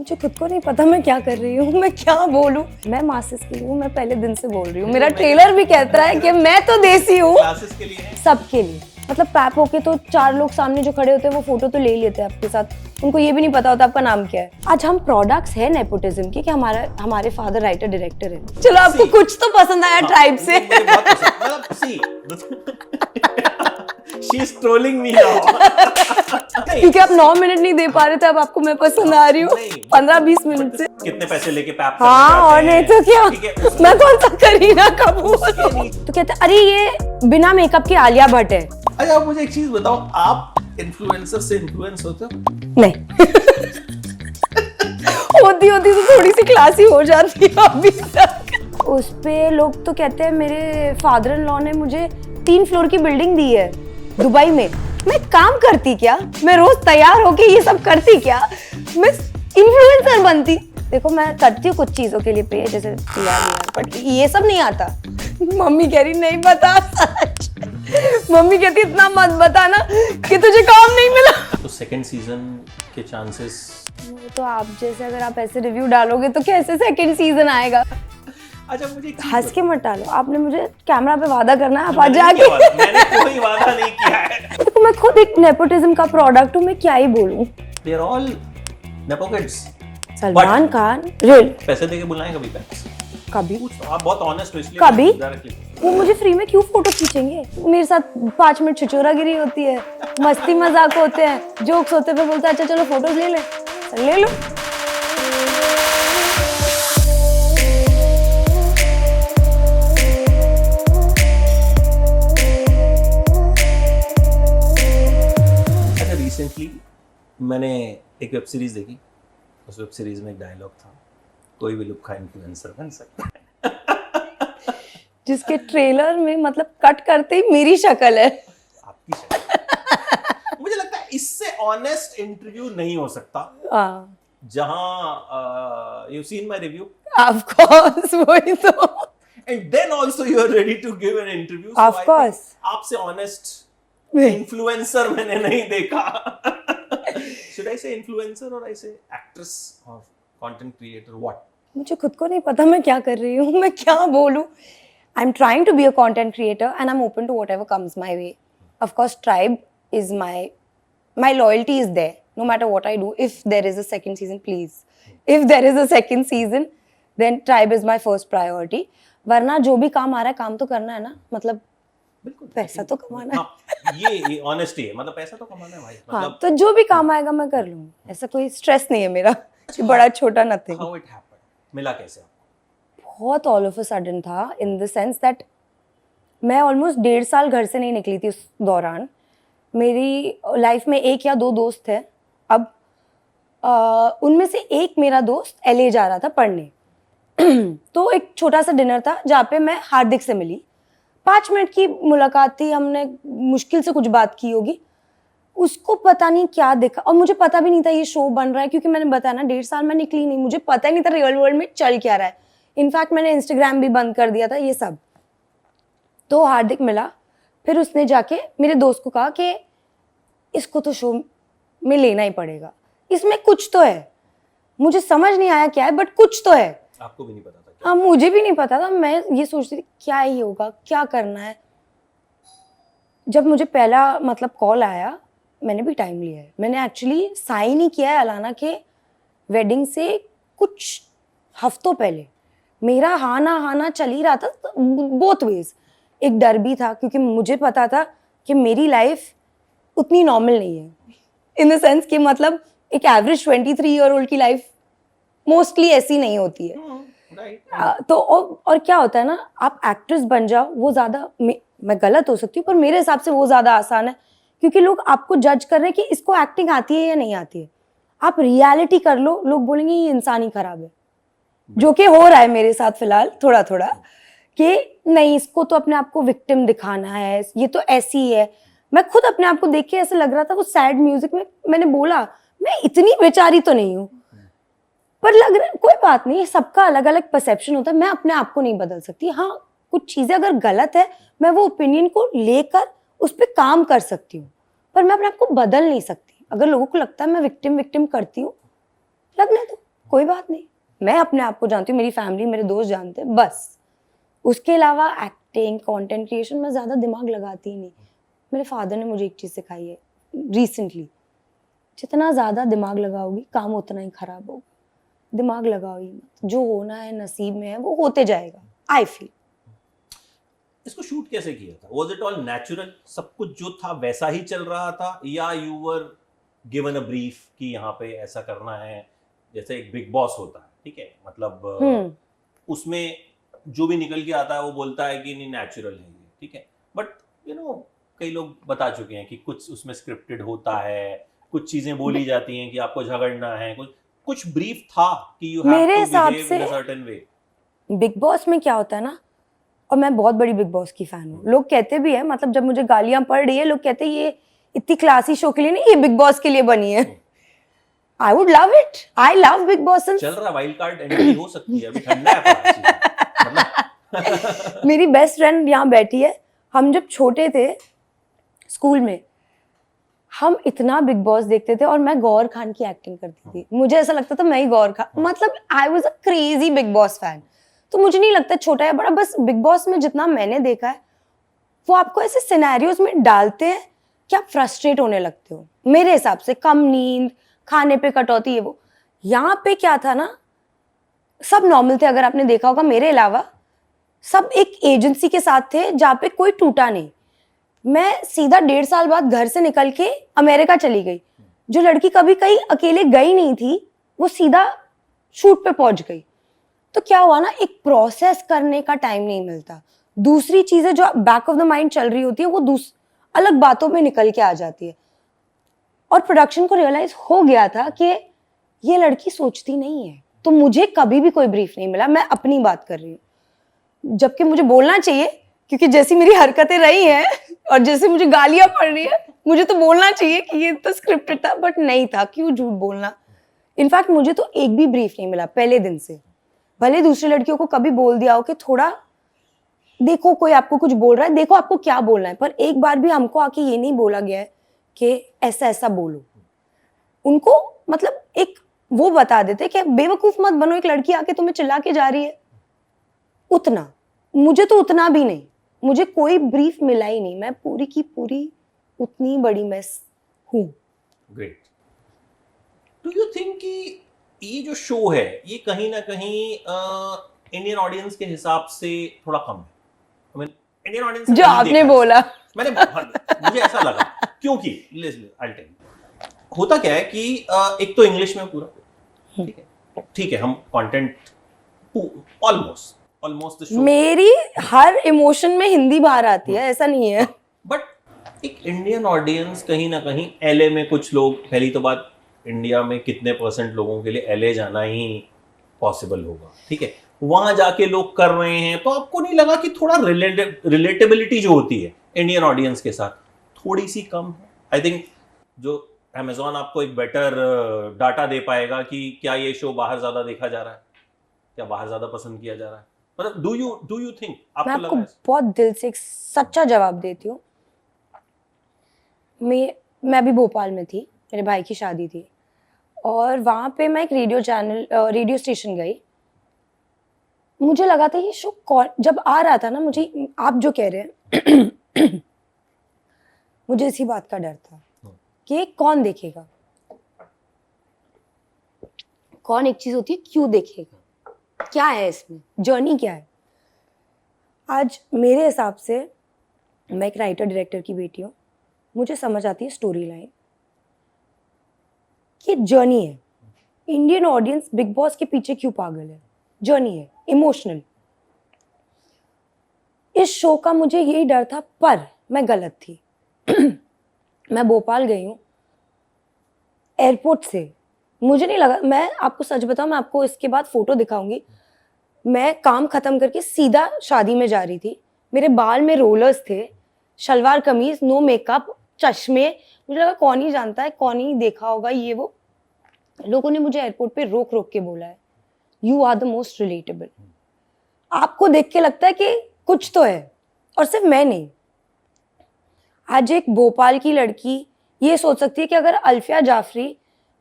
मुझे खुद को नहीं पता मैं क्या कर रही हूँ, मैं क्या बोलूँ। मैं मास्टर्स के लिए हूँ, मैं पहले दिन से बोल रही हूँ। मेरा ट्रेलर भी कहता है कि मैं तो देसी हूँ। क्लासेस के लिए सबके लिए, मतलब पैप होके तो 4 लोग सामने जो खड़े होते हैं वो फोटो तो ले ही लेते हैं आपके साथ। उनको ये भी नहीं पता होता आपका नाम क्या है। आज हम प्रोडक्ट्स है नेपोटिज्म के कि हमारे फादर राइटर डायरेक्टर है। चलो आपको कुछ तो पसंद आया ट्राइब से। मुझे बहुत पसंद, मतलब she is trolling me now. क्योंकि आप 9 मिनट नहीं दे पा रहे थे, अब आपको मैं पसंद आ रही हूँ 15-20 मिनट से। कितने पैसे लेके पैप हाँ, और नहीं तो क्या, मैं कौन सा करीना कपूर नहीं। तो कहते अरे ये बिना मेकअप के आलिया भट्ट है। अच्छा आप मुझे एक चीज बताओ, आप इन्फ्लुएंसर से इन्फ्लुएंस होते हो? नहीं होती तो थोड़ी सी क्लासी हो जाती है अभी तक। उस पे लोग तो कहते हैं मेरे फादर इन लॉ ने मुझे 3 फ्लोर की बिल्डिंग दी है दुबई में। मैं काम करती क्या, मैं रोज तैयार होके ये सब करती क्या, मैं इन्फ्लुएंसर बनती। देखो मैं करती हूँ कुछ चीजों के लिए पे, जैसे बट ये सब नहीं आता। मम्मी कह रही नहीं बता सच। मम्मी कहती इतना मत बता ना कि तुझे काम नहीं मिला। तो सेकंड सीजन के चांसेस? तो आप जैसे अगर आप ऐसे रिव्यू डालोगे तो कैसे सेकंड सीजन आएगा। अच्छा मुझे हंस के मत डालो, आपने मुझे कैमरा पे वादा करना है, आप आज जाके। मैंने कोई वादा नहीं किया है। देखो मैं खुद एक नेपोटिज्म का प्रोडक्ट हूँ, मैं क्या ही बोलूँ। They are all nepo kids. Salman Khan real पैसे देके बुलाएं कभी पैसे? कभी आप बहुत ऑनेस्ट हो इसलिए कभी डायरेक्टली। वो मुझे फ्री में क्यों फोटो खींचेंगे। मेरे साथ 5 मिनट छिछोरागिरी होती है, मस्ती मजाक होते हैं, जोक्स होते हैं, बोलते हैं अच्छा चलो फोटोज ले लो। अच्छा रिसेंटली मैंने एक वेब सीरीज देखी, उस वेब सीरीज में एक डायलॉग था, कोई भी लुक्खा इन्फ्लुएंसर बन सकता है। जिसके ट्रेलर में मतलब कट करते ही मेरी शक्ल है। आपकी शक्ल। मुझे लगता है इससे ऑनेस्ट इंटरव्यू नहीं हो सकता। जहां you seen my review, of course वही तो। And then also you are ready to give an interview. Of course आपसे ऑनेस्ट इन्फ्लुएंसर मैंने नहीं देखा। Should I say influencer or I say actress or content creator? What? मुझे खुद को नहीं पता मैं क्या कर रही हूँ, मैं क्या बोलूँ। I'm trying to be a content creator and I'm open to whatever comes my way. Of course, Tribe is my loyalty is there. No matter what I do, if there is a second season, please. If there is a second season, then Tribe is my first priority. वरना जो भी काम आ रहा है काम तो करना है ना, मतलब बिल्कुल पैसा तो कमाना है। हाँ, ये ऑनेस्टी है, मतलब पैसा तो कमाना है भाई। हाँ, मतलब तो जो भी काम आएगा मैं कर लूँगी, ऐसा कोई स्ट्रेस नहीं है मेरा कि बड़ा छोटा नथिंग। हाउ इट हैपेंड, मिला कैसे आपको? बहुत ऑल ऑफ अ सडन था, इन द सेंस दैट मैं ऑलमोस्ट 1.5 साल घर से नहीं निकली थी उस दौरान। मेरी लाइफ में 1 या 2 दोस्त थे। अब उनमें से एक मेरा दोस्त LA जा रहा था पढ़ने। तो एक छोटा सा डिनर था जहाँ पे मैं हार्दिक से मिली। 5 मिनट की मुलाकात थी, हमने मुश्किल से कुछ बात की होगी। उसको पता नहीं क्या देखा, और मुझे पता भी नहीं था ये शो बन रहा है, क्योंकि मैंने बताया ना 1.5 साल मैं निकली नहीं, मुझे पता ही नहीं था रियल वर्ल्ड में चल क्या रहा है। इनफैक्ट मैंने इंस्टाग्राम भी बंद कर दिया था, ये सब। तो हार्दिक मिला, फिर उसने जाके मेरे दोस्त को कहा कि इसको तो शो में लेना ही पड़ेगा, इसमें कुछ तो है। मुझे समझ नहीं आया क्या है, बट कुछ तो है। आपको भी नहीं पता था? हाँ, मुझे भी नहीं पता था। मैं ये सोचती थी क्या ही होगा, क्या करना है। जब मुझे पहला मतलब कॉल आया, मैंने भी टाइम लिया है। मैंने एक्चुअली साइन ही किया है अलाना के वेडिंग से कुछ हफ्तों पहले। मेरा हाँ ना चल ही रहा था बोथ वेज। एक डर भी था क्योंकि मुझे पता था कि मेरी लाइफ उतनी नॉर्मल नहीं है, इन द सेंस कि मतलब एक एवरेज 23 ईयर ओल्ड की लाइफ मोस्टली ऐसी नहीं होती है। तो और क्या होता है ना, आप एक्ट्रेस बन जाओ, वो ज़्यादा, मैं गलत हो सकती हूँ पर मेरे हिसाब से वो ज़्यादा आसान है, क्योंकि लोग आपको जज कर रहे हैं कि इसको एक्टिंग आती है या नहीं आती है। आप रियलिटी कर लो, लोग बोलेंगे ये इंसान ही खराब है, जो कि हो रहा है मेरे साथ फिलहाल थोड़ा थोड़ा, कि नहीं इसको तो अपने आप को विक्टिम दिखाना है, ये तो ऐसी ही है। मैं खुद अपने आप को देख के ऐसे लग रहा था, वो सैड म्यूजिक में मैंने बोला मैं इतनी बेचारी तो नहीं हूँ, पर लग रहा कोई बात नहीं, सबका अलग अलग परसेप्शन होता है, मैं अपने आप को नहीं बदल सकती। हाँ, कुछ चीजें अगर गलत है मैं वो ओपिनियन को लेकर उस पर काम कर सकती हूँ, पर मैं अपने आप को बदल नहीं सकती। अगर लोगों को लगता है मैं विक्टिम करती हूँ, लगने दो, कोई बात नहीं, मैं अपने आप को जानती हूँ, मेरी फैमिली मेरे दोस्त जानते हैं, बस। उसके अलावा एक्टिंग, कंटेंट क्रिएशन में ज़्यादा दिमाग लगाती ही नहीं। मेरे फादर ने मुझे एक चीज़ सिखाई है रिसेंटली, जितना ज़्यादा दिमाग लगाओगी काम उतना ही खराब होगा। दिमाग लगाओ ही मत, जो होना है नसीब में है वो होते जाएगा। I feel. इसको शूट कैसे किया था? Was it all natural? सब कुछ जो था वैसा ही चल रहा था, या you were given a brief कि यहाँ पे ऐसा करना है? जैसे एक बिग बॉस होता है, ठीक है, मतलब उसमें जो भी निकल के आता है वो बोलता है कि नहीं नेचुरल है ये, ठीक है, बट कई लोग बता चुके हैं कि कुछ उसमें स्क्रिप्टेड होता है, कुछ चीजें बोली जाती हैं कि आपको झगड़ना है, कुछ ब्रीफ था कि यू हैव मेरे टू हिसाब बिहेव से in a certain way? Bigg Boss में क्या होता है ना, और मैं बहुत बड़ी बिग बॉस की फैन हूँ, लोग कहते भी है, मतलब जब मुझे गालियां पड़ रही है लोग कहते हैं ये इतनी क्लासी शो के लिए नहीं, ये बिग बॉस के लिए बनी है। I would love it, I love big boss. चल रहा वाइल्ड कार्ड एंट्री हो सकती है, अभी ठंडा है मतलब। मेरी बेस्ट फ्रेंड यहाँ बैठी है, हम जब छोटे थे स्कूल में हम इतना बिग बॉस देखते थे और मैं गौर खान की एक्टिंग करती थी, मुझे ऐसा लगता था मैं ही गौर खान, मतलब I was a crazy big boss fan. तो मुझे नहीं लगता छोटा या बड़ा, बस बिग बॉस में जितना मैंने देखा है वो आपको ऐसे सिनेरियोज में डालते हैं कि आप फ्रस्ट्रेट होने लगते हो। मेरे हिसाब से कम नींद, खाने पे कटौती, ये वो। यहाँ पे क्या था ना, सब नॉर्मल थे, अगर आपने देखा होगा, मेरे अलावा सब एक एजेंसी के साथ थे जहाँ पे कोई टूटा नहीं। मैं सीधा 1.5 साल बाद घर से निकल के अमेरिका चली गई। जो लड़की कभी कहीं अकेले गई नहीं थी वो सीधा शूट पे पहुंच गई। तो क्या हुआ ना, एक प्रोसेस करने का टाइम नहीं मिलता, दूसरी चीजें जो बैक ऑफ द माइंड चल रही होती है वो अलग बातों में निकल के आ जाती है। और प्रोडक्शन को रियलाइज हो गया था कि ये लड़की सोचती नहीं है। तो मुझे कभी भी कोई ब्रीफ नहीं मिला, मैं अपनी बात कर रही हूँ, जबकि मुझे बोलना चाहिए क्योंकि जैसी मेरी हरकतें रही हैं और जैसे मुझे गालियां पड़ रही है, मुझे तो बोलना चाहिए कि ये तो स्क्रिप्टेड था, बट नहीं था। क्यों झूठ बोलना। इनफैक्ट मुझे तो एक भी ब्रीफ नहीं मिला पहले दिन से। भले दूसरी लड़कियों को कभी बोल दिया हो कि थोड़ा देखो कोई आपको कुछ बोल रहा है, देखो आपको क्या बोलना है, पर एक बार भी हमको आके ये नहीं बोला गया है कि ऐसा ऐसा बोलो। उनको मतलब एक वो बता देते कि बेवकूफ मत बनो, एक लड़की आके तुम्हें चिल्ला के जा रही है, उतना। मुझे तो उतना भी नहीं, मुझे कोई ब्रीफ मिला ही नहीं, मैं पूरी की पूरी उतनी बड़ी मेस हूँ। ग्रेट। डू यू थिंक कि ये जो शो है ये कहीं ना कहीं इंडियन ऑडियंस के हिसाब से थोड़ा कम है? I mean, इंडियन ऑडियंस जो आपने बोला, मैंने मुझे ऐसा लगा, क्योंकि I'll tell you, होता क्या है कि एक तो इंग्लिश में पूरा, ठीक है, हम कंटेंट ऑलमोस्ट मेरी हर इमोशन में हिंदी बाहर आती है, ऐसा नहीं है। बट एक इंडियन ऑडियंस कहीं ना कहीं एलए में, कुछ लोग, पहली तो बात इंडिया में कितने % लोगों के लिए एलए जाना ही पॉसिबल होगा, ठीक है, वहां जाके लोग कर रहे हैं, तो आपको नहीं लगा कि थोड़ा रिलेटेबिलिटी जो होती है इंडियन ऑडियंस के साथ थोड़ी सी कम है? आई थिंक जो Amazon आपको एक बेटर डाटा दे पाएगा कि क्या ये शो बाहर ज्यादा देखा जा रहा है, क्या बाहर ज्यादा पसंद किया जा रहा है, मतलब डू यू थिंक? मैं आपको बहुत दिल से एक सच्चा जवाब देती हूँ। मैं अभी भोपाल में थी, मेरे भाई की शादी थी, और वहाँ पे मैं एक रेडियो स्टेशन गई। मुझे लगा था ये शो जब आ रहा था ना, मुझे आप जो कह रहे हैं मुझे इसी बात का डर था कि कौन देखेगा, कौन एक चीज होती है क्यों देखेगा, क्या है इसमें, जर्नी क्या है। आज मेरे हिसाब से, मैं एक राइटर डायरेक्टर की बेटी हूँ, मुझे समझ आती है स्टोरी लाइन, ये जर्नी है। इंडियन ऑडियंस बिग बॉस के पीछे क्यों पागल है, जर्नी है, इमोशनल। इस शो का मुझे यही डर था, पर मैं गलत थी। मैं भोपाल गई हूँ एयरपोर्ट से, मुझे नहीं लगा, मैं आपको सच बताऊं, मैं आपको इसके बाद फोटो दिखाऊंगी, मैं काम खत्म करके सीधा शादी में जा रही थी, मेरे बाल में रोलर्स थे, शलवार कमीज, नो मेकअप, चश्मे, मुझे लगा कौन ही जानता है, कौन ही देखा होगा ये वो। लोगों ने मुझे एयरपोर्ट पे रोक रोक के बोला है, you are the most relatable. आपको देख के लगता है कि कुछ तो है, और सिर्फ मैं नहीं। आज एक भोपाल की लड़की ये सोच सकती है कि अगर अल्फिया जाफरी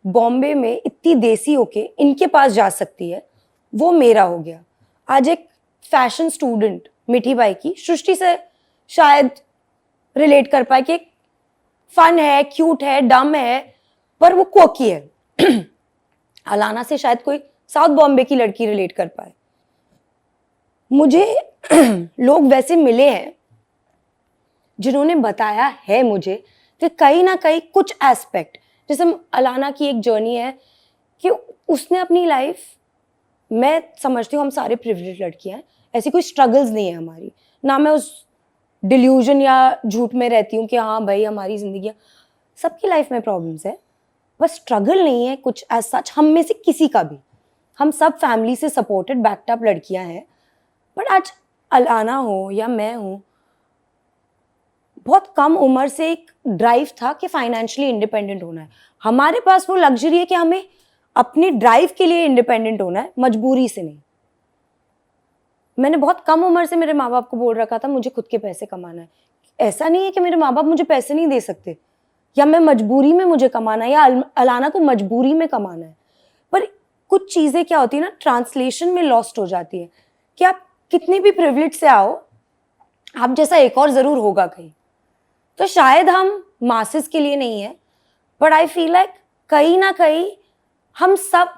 बॉम्बे में इतनी देसी होके इनके पास जा सकती है, वो मेरा हो गया। आज एक फैशन स्टूडेंट मिठी बाई की सृष्टि से शायद रिलेट कर पाए कि फन है, क्यूट है, डम है, पर वो कोकी है। अलाना से शायद कोई साउथ बॉम्बे की लड़की रिलेट कर पाए। मुझे लोग वैसे मिले हैं जिन्होंने बताया है मुझे कि कहीं ना कहीं कुछ एस्पेक्ट, जैसे अलाना की एक जर्नी है कि उसने अपनी लाइफ, मैं समझती हूँ हम सारे प्रिविलेज लड़कियां हैं, ऐसी कोई स्ट्रगल्स नहीं है हमारी, ना मैं उस डिल्यूजन या झूठ में रहती हूँ कि हाँ भाई हमारी जिंदगी, सबकी लाइफ में प्रॉब्लम्स है, बस स्ट्रगल नहीं है कुछ एज सच हम में से किसी का भी। हम सब फैमिली से सपोर्टेड बैक्ड अप लड़कियां हैं, बट आज अलाना हो या मैं हूँ, बहुत कम उम्र से एक ड्राइव था कि फाइनेंशियली इंडिपेंडेंट होना है। हमारे पास वो लग्जरी है कि हमें अपने ड्राइव के लिए इंडिपेंडेंट होना है, मजबूरी से नहीं। मैंने बहुत कम उम्र से मेरे माँ बाप को बोल रखा था मुझे खुद के पैसे कमाना है। ऐसा नहीं है कि मेरे माँ बाप मुझे पैसे नहीं दे सकते या मैं मजबूरी में मुझे कमाना है या अलाना को मजबूरी में कमाना है, पर कुछ चीज़ें क्या होती है ना, ट्रांसलेशन में लॉस्ट हो जाती है कि आप कितने भी प्रिविलेज से आओ, आप जैसा एक और ज़रूर होगा कहीं। तो शायद हम मासेस के लिए नहीं है, बट आई फील लाइक कहीं ना कहीं हम सब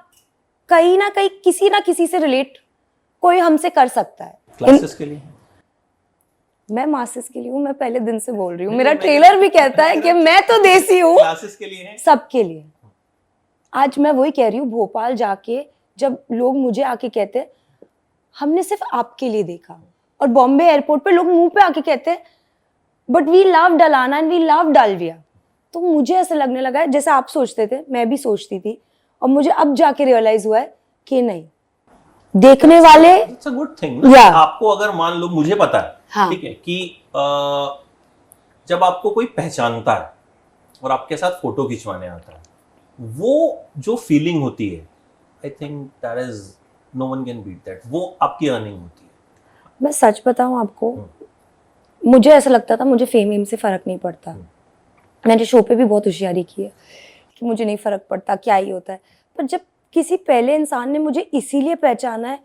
कहीं ना कहीं किसी ना किसी से रिलेट कोई हमसे कर सकता है। क्लासेस के लिए मैं मासेस के लिए हूँ, मैं पहले दिन से बोल रही हूँ, मेरा ट्रेलर भी कहता है कि मैं तो देसी हूँ। क्लासेस के लिए है, सबके लिए। आज मैं वही कह रही हूँ, भोपाल जाके जब लोग मुझे आके कहते हैं हमने सिर्फ आपके लिए देखा, और बॉम्बे एयरपोर्ट पे लोग मुंह पे आके कहते हैं but we love Alana and we love Dalviya, तो मुझे ऐसा लगने लगा है जैसे आप सोचते थे मैं भी सोचती थी, और मुझे अब जाके रियलाइज हुआ है कि नहीं, देखने वाले इट्स अ गुड थिंग। आपको अगर मान लो, मुझे पता है, हाँ, ठीक है, कि जब आपको कोई पहचानता है और आपके साथ फोटो खिंचवाने आता है, वो जो फीलिंग होती है, I think that is no one can beat that. वो आपकी अर्निंग होती है। मैं सच बताऊं आपको, मुझे ऐसा लगता था मुझे फेम से फर्क नहीं पड़ता। मैंने शो पे भी बहुत होशियारी की है कि मुझे नहीं फर्क पड़ता क्या ही होता है, पर जब किसी पहले इंसान ने मुझे इसीलिए पहचाना है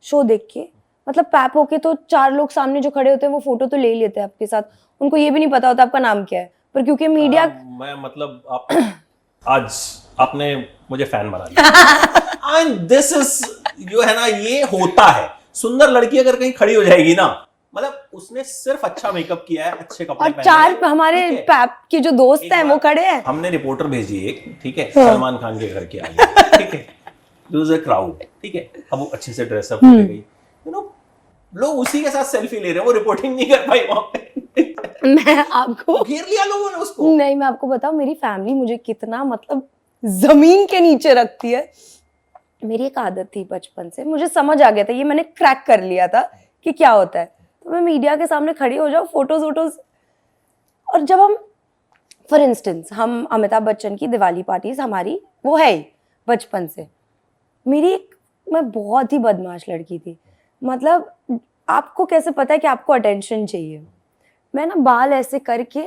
शो देख के, मतलब पैप होके, तो 4 लोग सामने जो खड़े होते हैं वो फोटो तो ले ही लेते हैं आपके साथ, उनको ये भी नहीं पता होता आपका नाम क्या है, पर क्योंकि मीडिया मैं मतलब आप आज आपने मुझे फैन बना दिया। एंड दिस इज जो है ना, ये होता है। सुंदर लड़की अगर कहीं खड़ी हो जाएगी ना, मतलब उसने सिर्फ अच्छा मेकअप किया है, अच्छे कपड़े और 4 हमारे पैप के जो दोस्त हैं वो खड़े हैं। हमने रिपोर्टर भेजी एक, ठीक है, सलमान खान के घर के आगे, ठीक है, देयर अ क्राउड, ठीक है, अब वो अच्छे से ड्रेसअप हो गई, यू नो, लोग उसी के साथ सेल्फी ले रहे हैं, वो रिपोर्टिंग नहीं कर पाई वहां पे। मैं आपको घेर लिया लोगों ने उसको। नहीं, मैं आपको बताऊं मेरी फैमिली मुझे कितना मतलब जमीन के नीचे रखती है। मेरी एक आदत थी बचपन से, मुझे समझ आ गया था, ये मैंने क्रैक कर लिया था कि क्या होता है। तो मैं मीडिया के सामने खड़ी हो जाऊँ, फोटोज, और जब हम फॉर इंस्टेंस हम अमिताभ बच्चन की दिवाली पार्टीज हमारी वो है ही बचपन से। मैं बहुत ही बदमाश लड़की थी, मतलब आपको कैसे पता है कि आपको अटेंशन चाहिए। मैं ना बाल ऐसे करके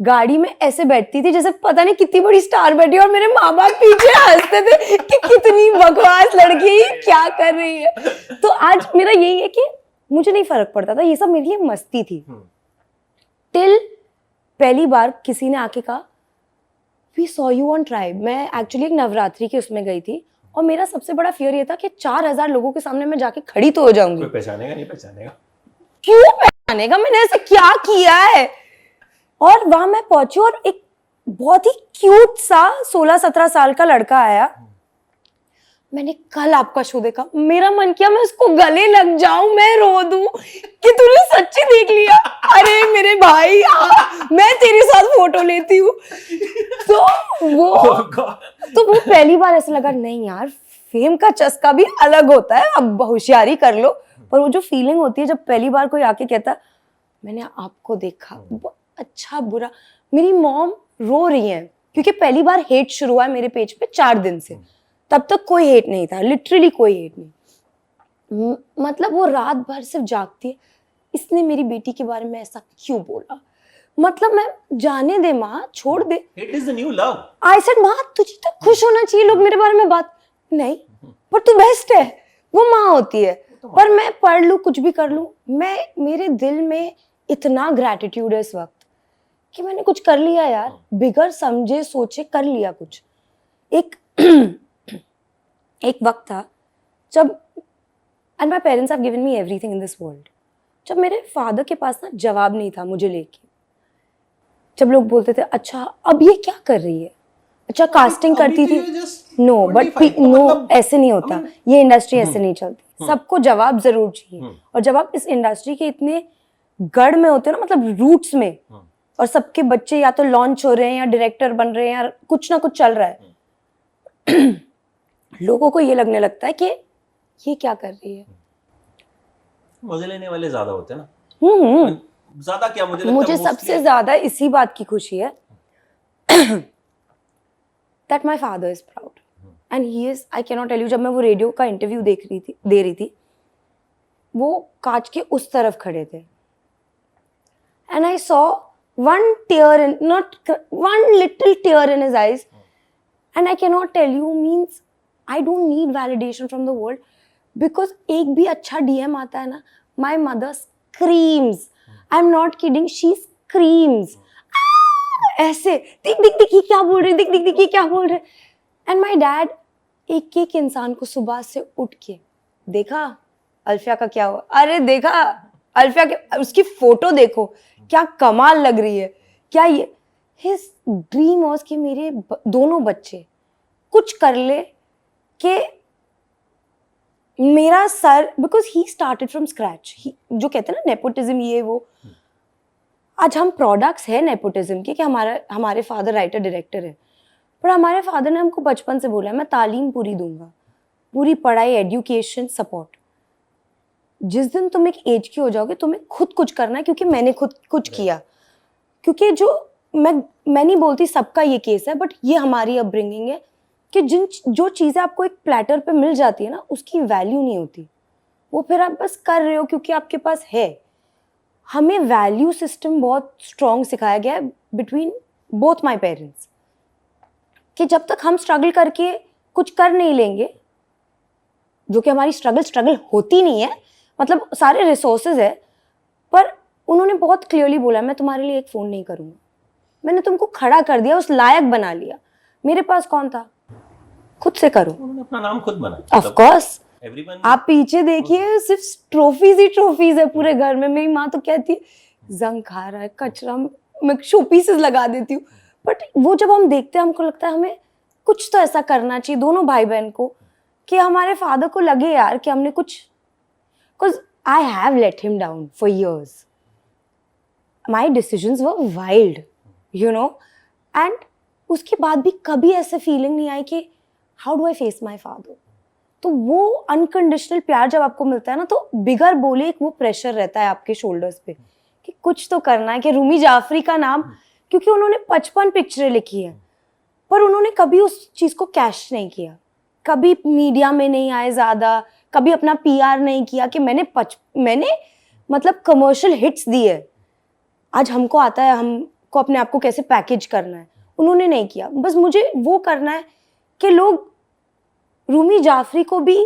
गाड़ी में ऐसे बैठती थी जैसे पता नहीं कितनी बड़ी स्टार बैठी, और मेरे माँ बाप पीछे हंसते थे कि कितनी बकवास लड़की क्या कर रही है। तो आज मेरा यही है कि मुझे नहीं फर्क पड़ता था, ये सब मेरे लिए मस्ती थी। टिल पहली बार किसी ने आके कहा we saw you on tribe. मैं एक्चुअली एक नवरात्रि के उसमें गई थी, और मेरा सबसे बड़ा फियर ये था कि 4000 लोगों के सामने मैं जाके खड़ी तो हो जाऊंगी। कोई पहचानेगा नहीं पहचानेगा, क्यों पहचानेगा, मैंने ऐसा क्या किया है। और वहां मैं पहुंची और एक बहुत ही क्यूट सा 16-17 साल का लड़का आया। मैंने कल आपका शो देखा, मेरा मन किया मैं उसको गले लग जाऊं, मैं रो दूं कि तूने सच्ची देख लिया, अरे मेरे भाई मैं तेरे साथ फोटो लेती हूँ। तो वो पहली बार ऐसा लगा नहीं यार, फेम का चस्का भी अलग होता है, अब होशियारी कर लो। पर वो जो फीलिंग होती है जब पहली बार कोई आके कहता मैंने आपको देखा, अच्छा बुरा, मेरी मॉम रो रही है क्योंकि पहली बार हेट शुरू हुआ है मेरे पेज पे 4 दिन से, तब तक कोई हेट नहीं था, लिटरली कोई हेट नहीं। मतलब वो रात भर सिर्फ जागती है, इसने मेरी बेटी के बारे में ऐसा क्यों बोला, मतलब मैं जाने दे माँ, छोड़ दे। It is the new love. I said माँ तुझे तो खुश होना चाहिए, लोग मेरे बारे में बात नहीं, पर तू बेस्ट है, वो माँ होती है। पर मैं पढ़ लूँ कुछ भी कर लूँ, मैं मेरे दिल में इतना ग्रैटिट्यूड है इस वक्त कि मैंने कुछ कर लिया यार, बिगर समझे सोचे कर लिया कुछ। एक एक वक्त था जब, and my parents have given me everything in this world, जब मेरे फादर के पास ना जवाब नहीं था मुझे लेके। जब लोग बोलते थे अच्छा अब ये क्या कर रही है, अच्छा कास्टिंग करती थी, नो बट नो ऐसे नहीं होता, ये इंडस्ट्री ऐसे नहीं चलती, सबको जवाब जरूर चाहिए। और जब आप इस इंडस्ट्री के इतने गढ़ में होते हो ना, मतलब रूट्स में, और सबके बच्चे या तो लॉन्च हो रहे हैं या डायरेक्टर बन रहे हैं या कुछ ना कुछ चल रहा है, लोगों को ये लगने लगता है कि ये क्या कर रही है। मजे लेने वाले ज्यादा होते हैं ना, ज्यादा क्या, मुझे लगता है मुझे सबसे ज्यादा इसी बात की खुशी है that my father is proud and he is, I cannot tell you, जब मैं वो रेडियो का इंटरव्यू दे रही थी, वो कांच के उस तरफ खड़े थे and I saw one tear in, not one little tear in his eyes, and I cannot tell you, means I don't need validation from the world, because एक भी अच्छा DM आता है ना, my mother screams, I'm not kidding, she screams, ऐसे दिख दिख दिख ये क्या बोल रहे, दिख दिख दिख ये क्या बोल रहे। एंड माई डैड एक एक इंसान को सुबह से उठ के, देखा अल्फिया का क्या हुआ, अरे देखा अल्फिया के, उसकी फोटो देखो क्या कमाल लग रही है, क्या ये, हिज ड्रीम वाज कि मेरे दोनों बच्चे कुछ कर ले, कि मेरा sir, because he started from scratch, जो कहते हैं ना नेपोटिज्म ये वो, आज हम प्रोडक्ट्स है नेपोटिज्म के, कि हमारे फादर राइटर डायरेक्टर है, पर हमारे फादर ने हमको बचपन से बोला है मैं तालीम पूरी दूंगा, पूरी पढ़ाई, एजुकेशन, सपोर्ट। जिस दिन तुम एक एज की हो जाओगे तुम्हें खुद कुछ करना है, क्योंकि मैंने खुद कुछ किया, क्योंकि जो मैं नहीं बोलती सबका ये केस है, बट ये हमारी अपब्रिंगिंग है कि जो चीज़ें आपको एक प्लेटर पे मिल जाती है ना, उसकी वैल्यू नहीं होती, वो फिर आप बस कर रहे हो क्योंकि आपके पास है। हमें वैल्यू सिस्टम बहुत स्ट्रॉन्ग सिखाया गया है बिटवीन बोथ माई पेरेंट्स, कि जब तक हम स्ट्रगल करके कुछ कर नहीं लेंगे, जो कि हमारी स्ट्रगल होती नहीं है, मतलब सारे रिसोर्सेज है, पर उन्होंने बहुत क्लियरली बोला मैं तुम्हारे लिए एक फ़ोन नहीं करूँगा, मैंने तुमको खड़ा कर दिया, उस लायक बना लिया, मेरे पास कौन था, खुद से करो। उन्होंने अपना नाम खुद बनाया, ऑफ कोर्स। Everyone... आप पीछे देखिए सिर्फ ट्रॉफीज ही ट्रॉफीज है पूरे घर में। मेरी माँ तो कहती है जंग खा रहा है, कचरा, मैं शो पीसेस लगा देती हूँ, बट वो जब हम देखते हैं हमको लगता है हमें कुछ तो ऐसा करना चाहिए दोनों भाई बहन को, कि हमारे फादर को लगे यार कि हमने कुछ, because I have let him down for years, my decisions were wild, you know, and उसके बाद भी कभी ऐसे फीलिंग नहीं आई कि how do I face my father. तो वो अनकंडीशनल प्यार जब आपको मिलता है ना, तो बिगर बोले एक वो प्रेशर रहता है आपके शोल्डर्स पे कि कुछ तो करना है। कि रूमी जाफरी का नाम, क्योंकि उन्होंने 55 पिक्चरें लिखी है, पर उन्होंने कभी उस चीज़ को कैश नहीं किया, कभी मीडिया में नहीं आए ज़्यादा, कभी अपना PR नहीं किया कि मैंने मतलब कमर्शियल हिट्स दिए, आज हमको आता है हमको अपने आप को कैसे पैकेज करना है, उन्होंने नहीं किया। बस मुझे वो करना है कि लोग रूमी जाफरी को भी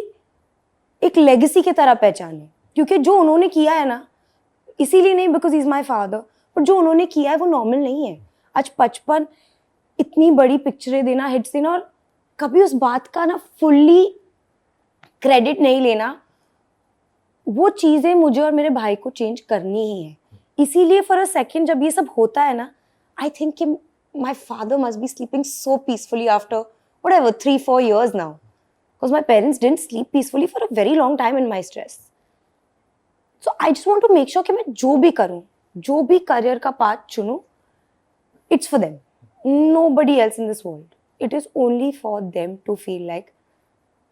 एक लेगेसी की तरह पहचाने, क्योंकि जो उन्होंने किया है ना, इसीलिए नहीं because he is my father, पर जो उन्होंने किया है वो नॉर्मल नहीं है। आज 55 इतनी बड़ी पिक्चरें देना, हिट्स देना, और कभी उस बात का ना फुल्ली क्रेडिट नहीं लेना, वो चीज़ें मुझे और मेरे भाई को चेंज करनी ही है। इसीलिए फॉर अ सेकेंड जब ये सब होता है ना, आई थिंक कि my father must be sleeping so peacefully after whatever 3-4 years now, because my parents didn't sleep peacefully for a very long time in my stress. So I just want to make sure कि मैं जो भी करूँ, जो भी career का path चुनूँ, it's for them. Nobody else in this world. It is only for them to feel like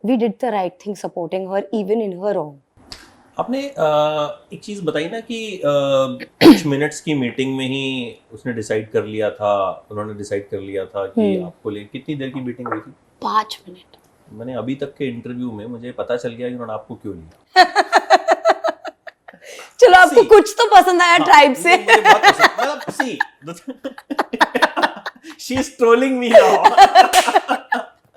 we did the right thing supporting her even in her wrong. आपने एक चीज़ बताई ना कि कुछ मिनट्स की मीटिंग में ही उसने डिसाइड कर लिया था, उन्होंने डिसाइड कर लिया था कि आपको ले। कितनी देर की मीटिंग हुई थी? 5 मिनट। मैंने अभी तक के इंटरव्यू में मुझे पता चल गया कि उन्होंने आपको क्यों लिया। चलो आपको See, कुछ तो पसंद आया ट्राइब से। मुझे बहुत पसंद, मतलब see she is trolling me now.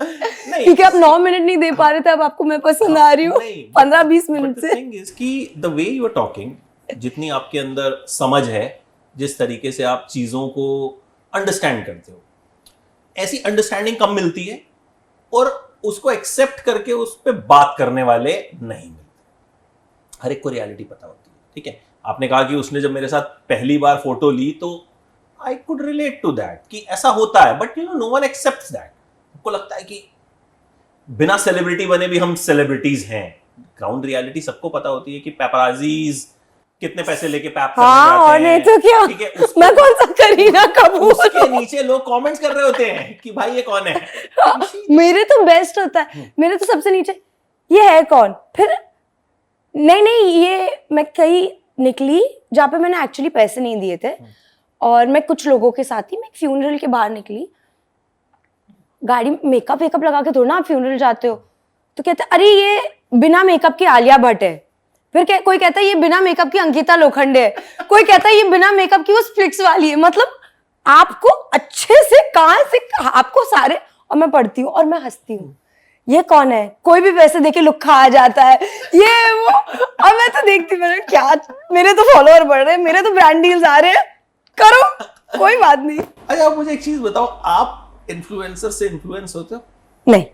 नहीं, क्योंकि आप 9 मिनट नहीं दे पा रहे थे, अब आपको मैं पसंद आ रही हूँ 15-20 मिनट से। थिंग इज कि the way you are talking, जितनी आपके अंदर समझ है, जिस तरीके से आप चीजों को अंडरस्टैंड करते हो, ऐसी अंडरस्टैंडिंग कम मिलती है और उसको एक्सेप्ट करके उस पर बात करने वाले नहीं मिलते। हर एक को रियलिटी पता होती है, ठीक है। आपने कहा कि उसने जब मेरे साथ पहली बार फोटो ली तो I could relate to that कि ऐसा होता है, but no one accepts that. आपको लगता है कि बिना सेलिब्रिटी बने भी हम सेलिब्रिटीज हैं। ग्राउंड रियलिटी सबको पता होती है कि पेपराजीज कितने पैसे लेके पैप करने हाँ, जाते और नहीं हैं, तो क्या, ठीक है। मैं कौन सा करीना कपूर उसके नीचे लोग कमेंट्स कर रहे होते हैं कि भाई ये कौन है। मेरे तो बेस्ट होता है, मेरे तो सबसे नीचे ये है कौन, फिर नहीं ये मैं कहीं निकली जहाँ पे मैंने एक्चुअली पैसे नहीं दिए थे, और मैं कुछ लोगों के साथ ही मैं फ्यूनरल के बाहर निकली, गाड़ी मेकअप वेकअप लगा के थोड़ा ना आप फ्यूनरल जाते हो, तो कहते अरे ये बिना मेकअप की आलिया भट्ट है, फिर कोई कहता है ये बिना मेकअप की अंकिता लोखंडे है, कोई कहता है ये बिना मेकअप की वो फ्लिक्स वाली है। मतलब आपको अच्छे से कहां से आपको सारे, और मैं पढ़ती हूँ और मैं हंसती हूँ, ये कौन है, कोई भी पैसे देके लुक्खा आ जाता है, ये वो। अब मैं तो देखती, मैंने क्या, मेरे तो फॉलोअर बढ़ रहे हैं, मेरे तो ब्रांड डील्स आ रहे हैं, करो कोई बात नहीं। अच्छा, आप मुझे एक चीज बताओ, आप इन्फ्लुएंसर से इन्फ्लुएंस होते हो? नहीं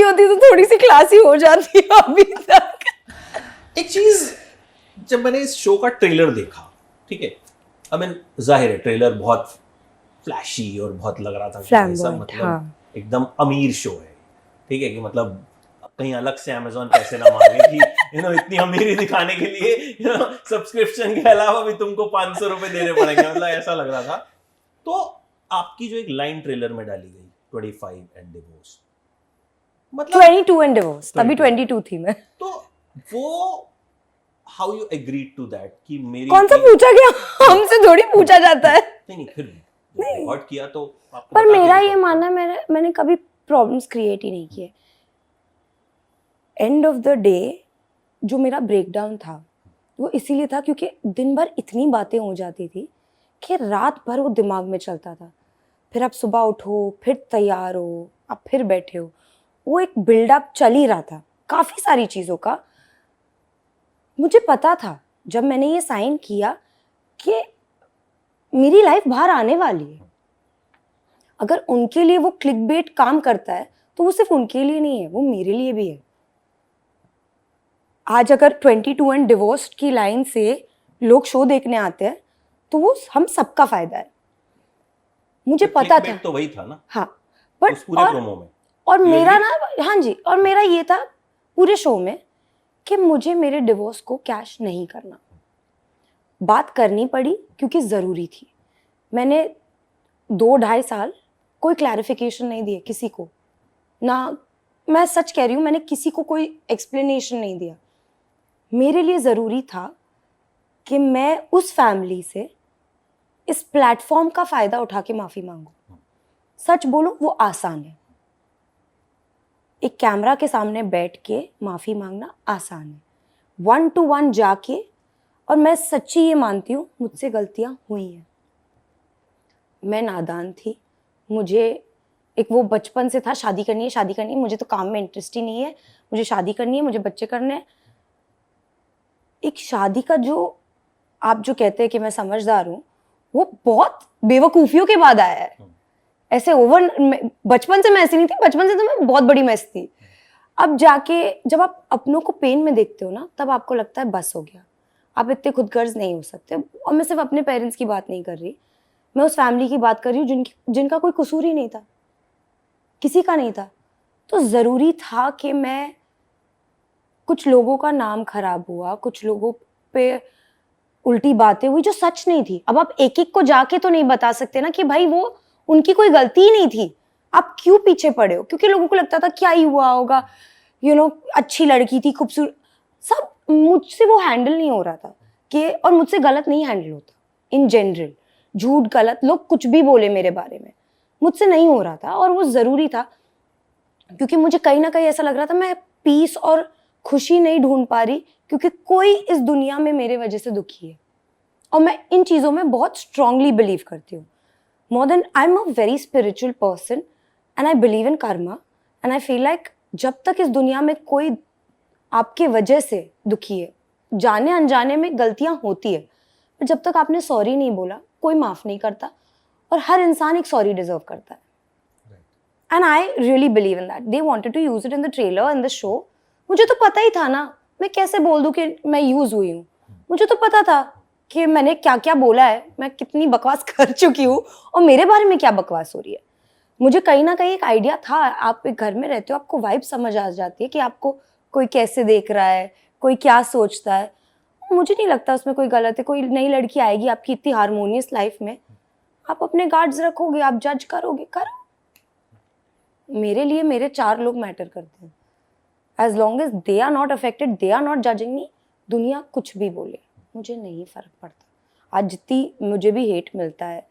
होती तो थोड़ी सी क्लासी हो जाती है अभी तक। एक चीज, जब मैंने इस शो का ट्रेलर देखा, ठीक है, आई मीन जाहिर है ट्रेलर बहुत फ्लैशी और बहुत लग रहा था कि ऐसा मतलब हाँ। एकदम अमीर शो है, ठीक है, कि मतलब कहीं अलग से अमेज़न पैसे ना मांगे कि इतनी अमीरी दिखाने के लिए सब्सक्रिप्शन के अलावा भी तुमको 500 रुपए देने पड़ेंगे, मतलब ऐसा लग रहा था। तो आपकी जो एक लाइन ट्रेलर में डाली गई, 25 एंड डिवोर्स, मतलब 22 एंड डिवोर्स, तभी 22 थी मैं। तो वो how you agreed to that कि मेरी कौन सा पूछा गया, हमसे थोड़ी पूछा जाता है। नहीं फिर भी रिकॉर्ड किया तो आपको पर बता मेरा के ये record मानना है, मैंने कभी प्रॉब्लम्स क्रिएट ही नहीं किए। एंड ऑफ द डे जो मेरा ब्रेकडाउन था वो इसीलिए था क्योंकि दिन भर इतनी बातें हो जाती थी कि रात भर वो दिमाग में चलता था। फिर आप सुबह उठो, फिर तैयार हो, आप फिर बैठे हो, वो एक बिल्डअप चल ही रहा था काफ़ी सारी चीज़ों का। मुझे पता था जब मैंने ये साइन किया कि मेरी लाइफ बाहर आने वाली है। अगर उनके लिए वो क्लिकबेट काम करता है तो वो सिर्फ उनके लिए नहीं है, वो मेरे लिए भी है। आज अगर 22 एंड डिवोर्स्ड की लाइन से लोग शो देखने आते हैं तो वो हम सबका फायदा है। मुझे तो पता था, clickbait तो वही था ना, हाँ, बट उस पूरे प्रोमो में। और You मेरा agree? ना, हाँ जी, और मेरा ये था पूरे शो में कि मुझे मेरे डिवोर्स को कैश नहीं करना। बात करनी पड़ी क्योंकि ज़रूरी थी। मैंने 2-2.5 साल कोई क्लैरिफिकेशन नहीं दिया किसी को, ना, मैं सच कह रही हूँ, मैंने किसी को कोई एक्सप्लेनेशन नहीं दिया। मेरे लिए ज़रूरी था कि मैं उस फैमिली से इस प्लेटफॉर्म का फ़ायदा उठा के माफ़ी मांगूं। सच बोलो वो आसान है, एक कैमरा के सामने बैठ के माफ़ी मांगना आसान है, 1-to-1 जाके। और मैं सच्ची ये मानती हूँ मुझसे गलतियाँ हुई हैं, मैं नादान थी, मुझे एक वो बचपन से था शादी करनी है, शादी करनी है, मुझे तो काम में इंटरेस्ट ही नहीं है, मुझे शादी करनी है, मुझे बच्चे करने हैं। एक शादी का जो आप जो कहते हैं कि मैं समझदार हूँ, वो बहुत बेवकूफ़ियों के बाद आया है। ऐसे ओवर, बचपन से मैं ऐसी नहीं थी, बचपन से तो मैं बहुत बड़ी मैस थी। अब जाके जब आप अपनों को पेन में देखते हो ना, तब आपको लगता है बस हो गया, आप इतने खुदगर्ज नहीं हो सकते। और मैं सिर्फ अपने पेरेंट्स की बात नहीं कर रही, मैं उस फैमिली की बात कर रही हूँ जिनका कोई कसूर ही नहीं था, किसी का नहीं था। तो ज़रूरी था कि मैं, कुछ लोगों का नाम खराब हुआ, कुछ लोगों पे उल्टी बातें हुई जो सच नहीं थी। अब आप एक एक को जाके तो नहीं बता सकते ना कि भाई वो उनकी कोई गलती ही नहीं थी, आप क्यों पीछे पड़े हो? क्योंकि लोगों को लगता था क्या ही हुआ होगा, अच्छी लड़की थी, खूबसूरत, सब। मुझसे वो हैंडल नहीं हो रहा था कि, और मुझसे गलत नहीं हैंडल होता इन जनरल, झूठ गलत, लोग कुछ भी बोले मेरे बारे में, मुझसे नहीं हो रहा था। और वो ज़रूरी था क्योंकि मुझे कहीं ना कहीं ऐसा लग रहा था मैं पीस और खुशी नहीं ढूंढ पा रही क्योंकि कोई इस दुनिया में मेरे वजह से दुखी है, और मैं इन चीज़ों में बहुत स्ट्रांगली बिलीव करती हूँ. More than I am a very spiritual person and I believe in karma and I feel like जब तक इस दुनिया में कोई आपके वजह से दुखी है, जाने अनजाने में गलतियां होती है, पर जब तक आपने सॉरी नहीं बोला कोई माफ़ नहीं करता, और हर इंसान एक सॉरी डिजर्व करता है. And I really believe in that. They wanted to use it in the trailer in the show. मुझे तो पता ही था ना, मैं कैसे बोल दूं कि मैं यूज हुई हूँ. मुझे तो पता था कि मैंने क्या क्या बोला है, मैं कितनी बकवास कर चुकी हूँ और मेरे बारे में क्या बकवास हो रही है. मुझे कहीं ना कहीं एक आइडिया था. आप एक घर में रहते हो, आपको वाइब समझ आ जाती है कि आपको कोई कैसे देख रहा है, कोई क्या सोचता है. मुझे नहीं लगता उसमें कोई गलत है. कोई नई लड़की आएगी आपकी इतनी हारमोनियस लाइफ में, आप अपने गार्ड्स रखोगे, आप जज करोगे, करो. मेरे लिए मेरे 4 लोग मैटर करते हैं. As long as they are not affected, they are not judging me, दुनिया कुछ भी बोले मुझे नहीं फर्क पड़ता. आज जितनी मुझे भी हेट मिलता है,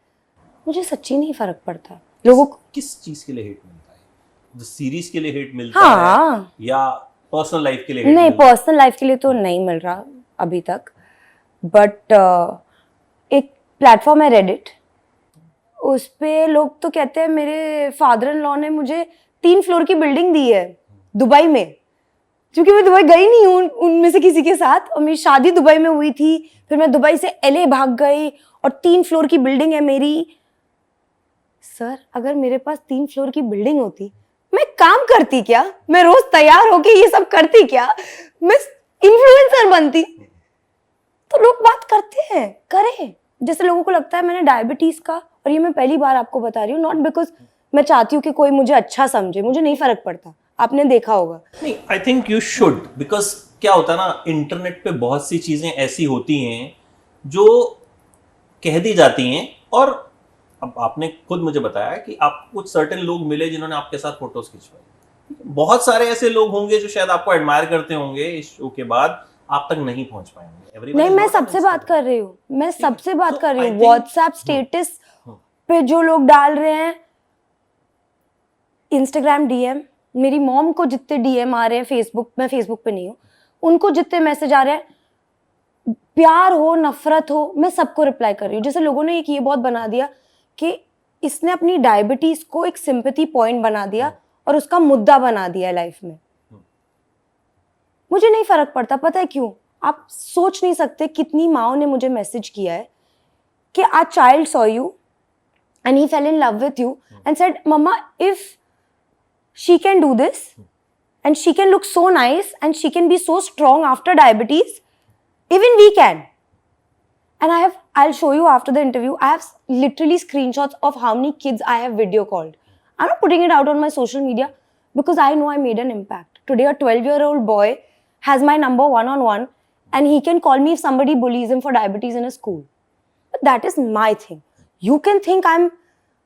मुझे सच्ची नहीं फर्क पड़ता. लोगों को किस चीज के लिए हेट मिलता है? जो सीरीज के लिए हेट मिलता हाँ है या पर्सनल लाइफ के लिए हेट नहीं, मिलता है? पर्सनल लाइफ के लिए तो नहीं मिल रहा अभी तक. बट एक प्लेटफॉर्म है रेडिट, उस पे लोग तो कहते हैं मेरे फादर इन लॉ ने मुझे 3 फ्लोर की बिल्डिंग दी है दुबई में, क्योंकि मैं दुबई गई नहीं हूँ उनमें से किसी के साथ, और मेरी शादी दुबई में हुई थी. फिर मैं दुबई से LA भाग गई और 3 फ्लोर की बिल्डिंग है मेरी. सर अगर मेरे पास 3 फ्लोर की बिल्डिंग होती, मैं काम करती क्या? मैं रोज तैयार होके ये सब करती क्या? मैं इन्फ्लुएंसर बनती. तो लोग बात करते हैं, करें. जैसे लोगों को लगता है मैंने डायबिटीज का, और ये मैं पहली बार आपको बता रही हूँ, नॉट बिकॉज मैं चाहती हूँ कि कोई मुझे अच्छा समझे, मुझे नहीं फर्क पड़ता. आपने देखा होगा. नहीं, I think you should, because क्या होता है ना, इंटरनेट पे बहुत सी चीजें ऐसी होती हैं जो कह दी जाती हैं, और अब आपने खुद मुझे बताया कि आपको कुछ सर्टेन लोग मिले जिन्होंने आपके साथ फोटोज खिंचवाई. बहुत सारे ऐसे लोग होंगे जो शायद आपको एडमायर करते होंगे, इस शो के बाद आप तक नहीं पहुंच पाएंगे. नहीं, मैं सबसे बात कर रही हूँ, मैं सबसे बात कर रही हूँ. व्हाट्सएप स्टेटस पे जो लोग डाल रहे हैं, इंस्टाग्राम DM, मेरी मॉम को जितने DM आ रहे हैं, फेसबुक, मैं फेसबुक पे नहीं हूँ, उनको जितने मैसेज आ रहे हैं, प्यार हो नफरत हो, मैं सबको रिप्लाई कर रही हूँ. जैसे लोगों ने एक ये बहुत बना दिया कि इसने अपनी डायबिटीज को एक सिंपैथी पॉइंट बना दिया और उसका मुद्दा बना दिया लाइफ में. मुझे नहीं फर्क पड़ता. पता है क्यों? आप सोच नहीं सकते कितनी माओ ने मुझे मैसेज किया है कि a child saw you and he fell in love with you and said mamma if she can do this and she can look so nice and she can be so strong after diabetes, even we can. And I'll show you after the interview, I have literally screenshots of how many kids I have video called. I'm not putting it out on my social media because I know I made an impact. Today a 12-year-old boy has my number one-on-one and he can call me if somebody bullies him for diabetes in a school. But that is my thing. You can think I'm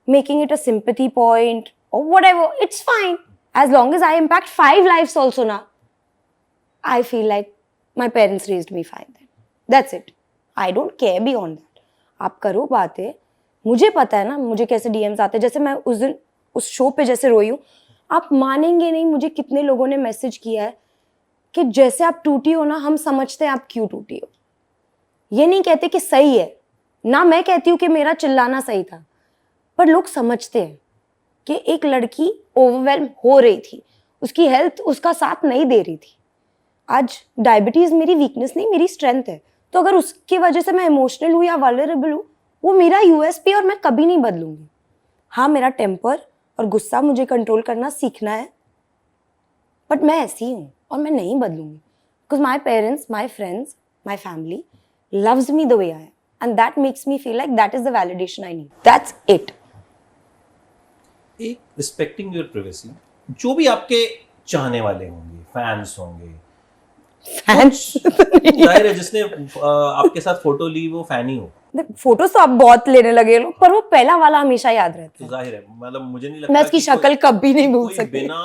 making it a sympathy point or whatever, it's fine. As long as I impact 5 lives also na, I feel like my parents raised me fine then. That's it. I don't care beyond that. आप करो बातें. मुझे पता है ना मुझे कैसे DMs आते हैं. जैसे मैं उस दिन उस शो पे जैसे रोई हूँ, आप मानेंगे नहीं मुझे कितने लोगों ने मैसेज किया है कि जैसे आप टूटी हो ना, हम समझते हैं आप क्यों टूटी हो. ये नहीं कहते कि सही है ना, मैं कहती हूँ कि मेरा चिल्लाना सही था, पर लोग समझते हैं कि एक लड़की ओवरवेल्म हो रही थी, उसकी हेल्थ उसका साथ नहीं दे रही थी. आज डायबिटीज मेरी वीकनेस नहीं, मेरी स्ट्रेंथ है. तो अगर उसकी वजह से मैं इमोशनल हूँ या वल्नरेबल हूँ, वो मेरा USP और मैं कभी नहीं बदलूंगी. हाँ, मेरा टेम्पर और गुस्सा मुझे कंट्रोल करना सीखना है, बट मैं ऐसी हूँ और मैं नहीं बदलूंगी. Because my parents, my friends, my family loves me the way I am, and that makes me feel like that is the validation I need. That's it. एक रिस्पेक्टिंग योर प्राइवेसी, जो भी आपके चाहने वाले होंगे, फैंस होंगे, जाहिर है जिसने आपके साथ फोटो ली वो फैन ही होगा. फोटोज तो आप बहुत लेने लगे लोग, पर वो पहला वाला हमेशा याद रहता है. तो जाहिर है, मतलब मुझे नहीं लगता मैं उसकी शक्ल कभी नहीं भूल सकती. बिना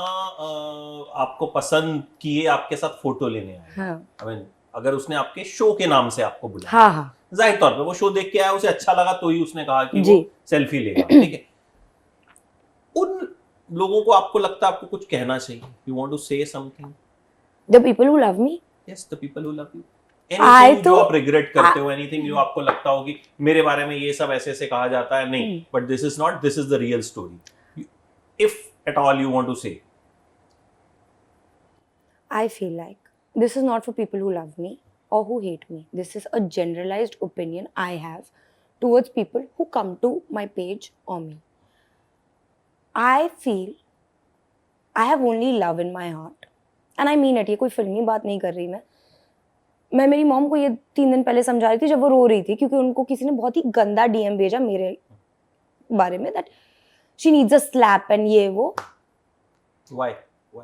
आपको पसंद किए आपके साथ फोटो लेने आए. हाँ. I mean, अगर उसने आपके शो के नाम से आपको बुलाया, हाँ हाँ, जाहिर तौर पे वो शो देख के आया, उसे अच्छा लगा तो ही उसने कहा कि वो सेल्फी लेगा. ठीक है, उन लोगों को आपको लगता है आपको कुछ कहना चाहिए, you want to say something? The people who love me, Yes, the people who love you. I Anything जो तो- आप रिग्रेट करते हो, anything जो आपको लगता हो कि मेरे बारे में ये सब ऐसे ऐसे कहा जाता है, नहीं, but this is not, this is the real story. If at all you want to say. I feel like this is not for people who love me or who hate me. This is a generalized opinion I have towards people who come to my page or me. I feel I have only love in my heart. And I mean it. ये कोई फिल्मी बात नहीं कर रही मैं मेरी mom को ये 3 दिन पहले समझा रही थी जब वो रो रही थी क्योंकि उनको किसी ने बहुत ही गंदा DM भेजा मेरे बारे में that she needs a slap and ये वो. Why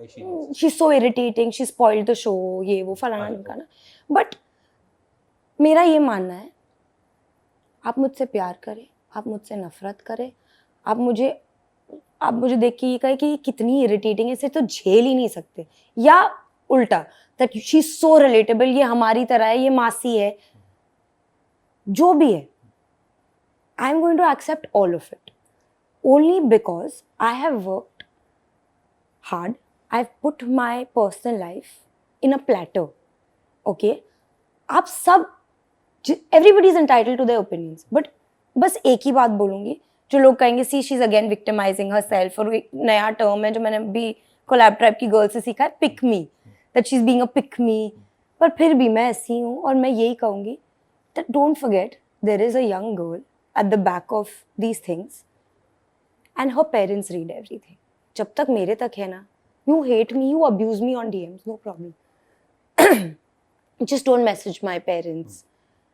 she needs? She's so irritating, she spoiled the show, ये वो फलाना ढिमकाना. But मेरा ये मानना है, आप मुझसे प्यार करें, आप मुझसे नफरत करें, आप मुझे देख के ये कहे कि कितनी इरिटेटिंग है, इसे तो झेल ही नहीं सकते, या उल्टा that she's so relatable, ये हमारी तरह है, ये मासी है, जो भी है, I am going to accept all of it only because I have worked hard. I've put my personal life in a platter. Okay, आप सब, everybody is entitled to their opinions, but बस एक ही बात बोलूँगी जो लोग कहेंगे see she's again victimizing herself, और एक नया टर्म है जो मैंने अभी कोलैब ट्राइब की गर्ल से सीखा है, pick me, that she's being a pick me. पर फिर भी मैं ऐसी हूँ और मैं यही कहूँगी that don't forget there is a young girl at the back of these things and her parents read everything. जब तक मेरे तक है ना, you hate me, you abuse me on DMs, no problem. Just don't message my parents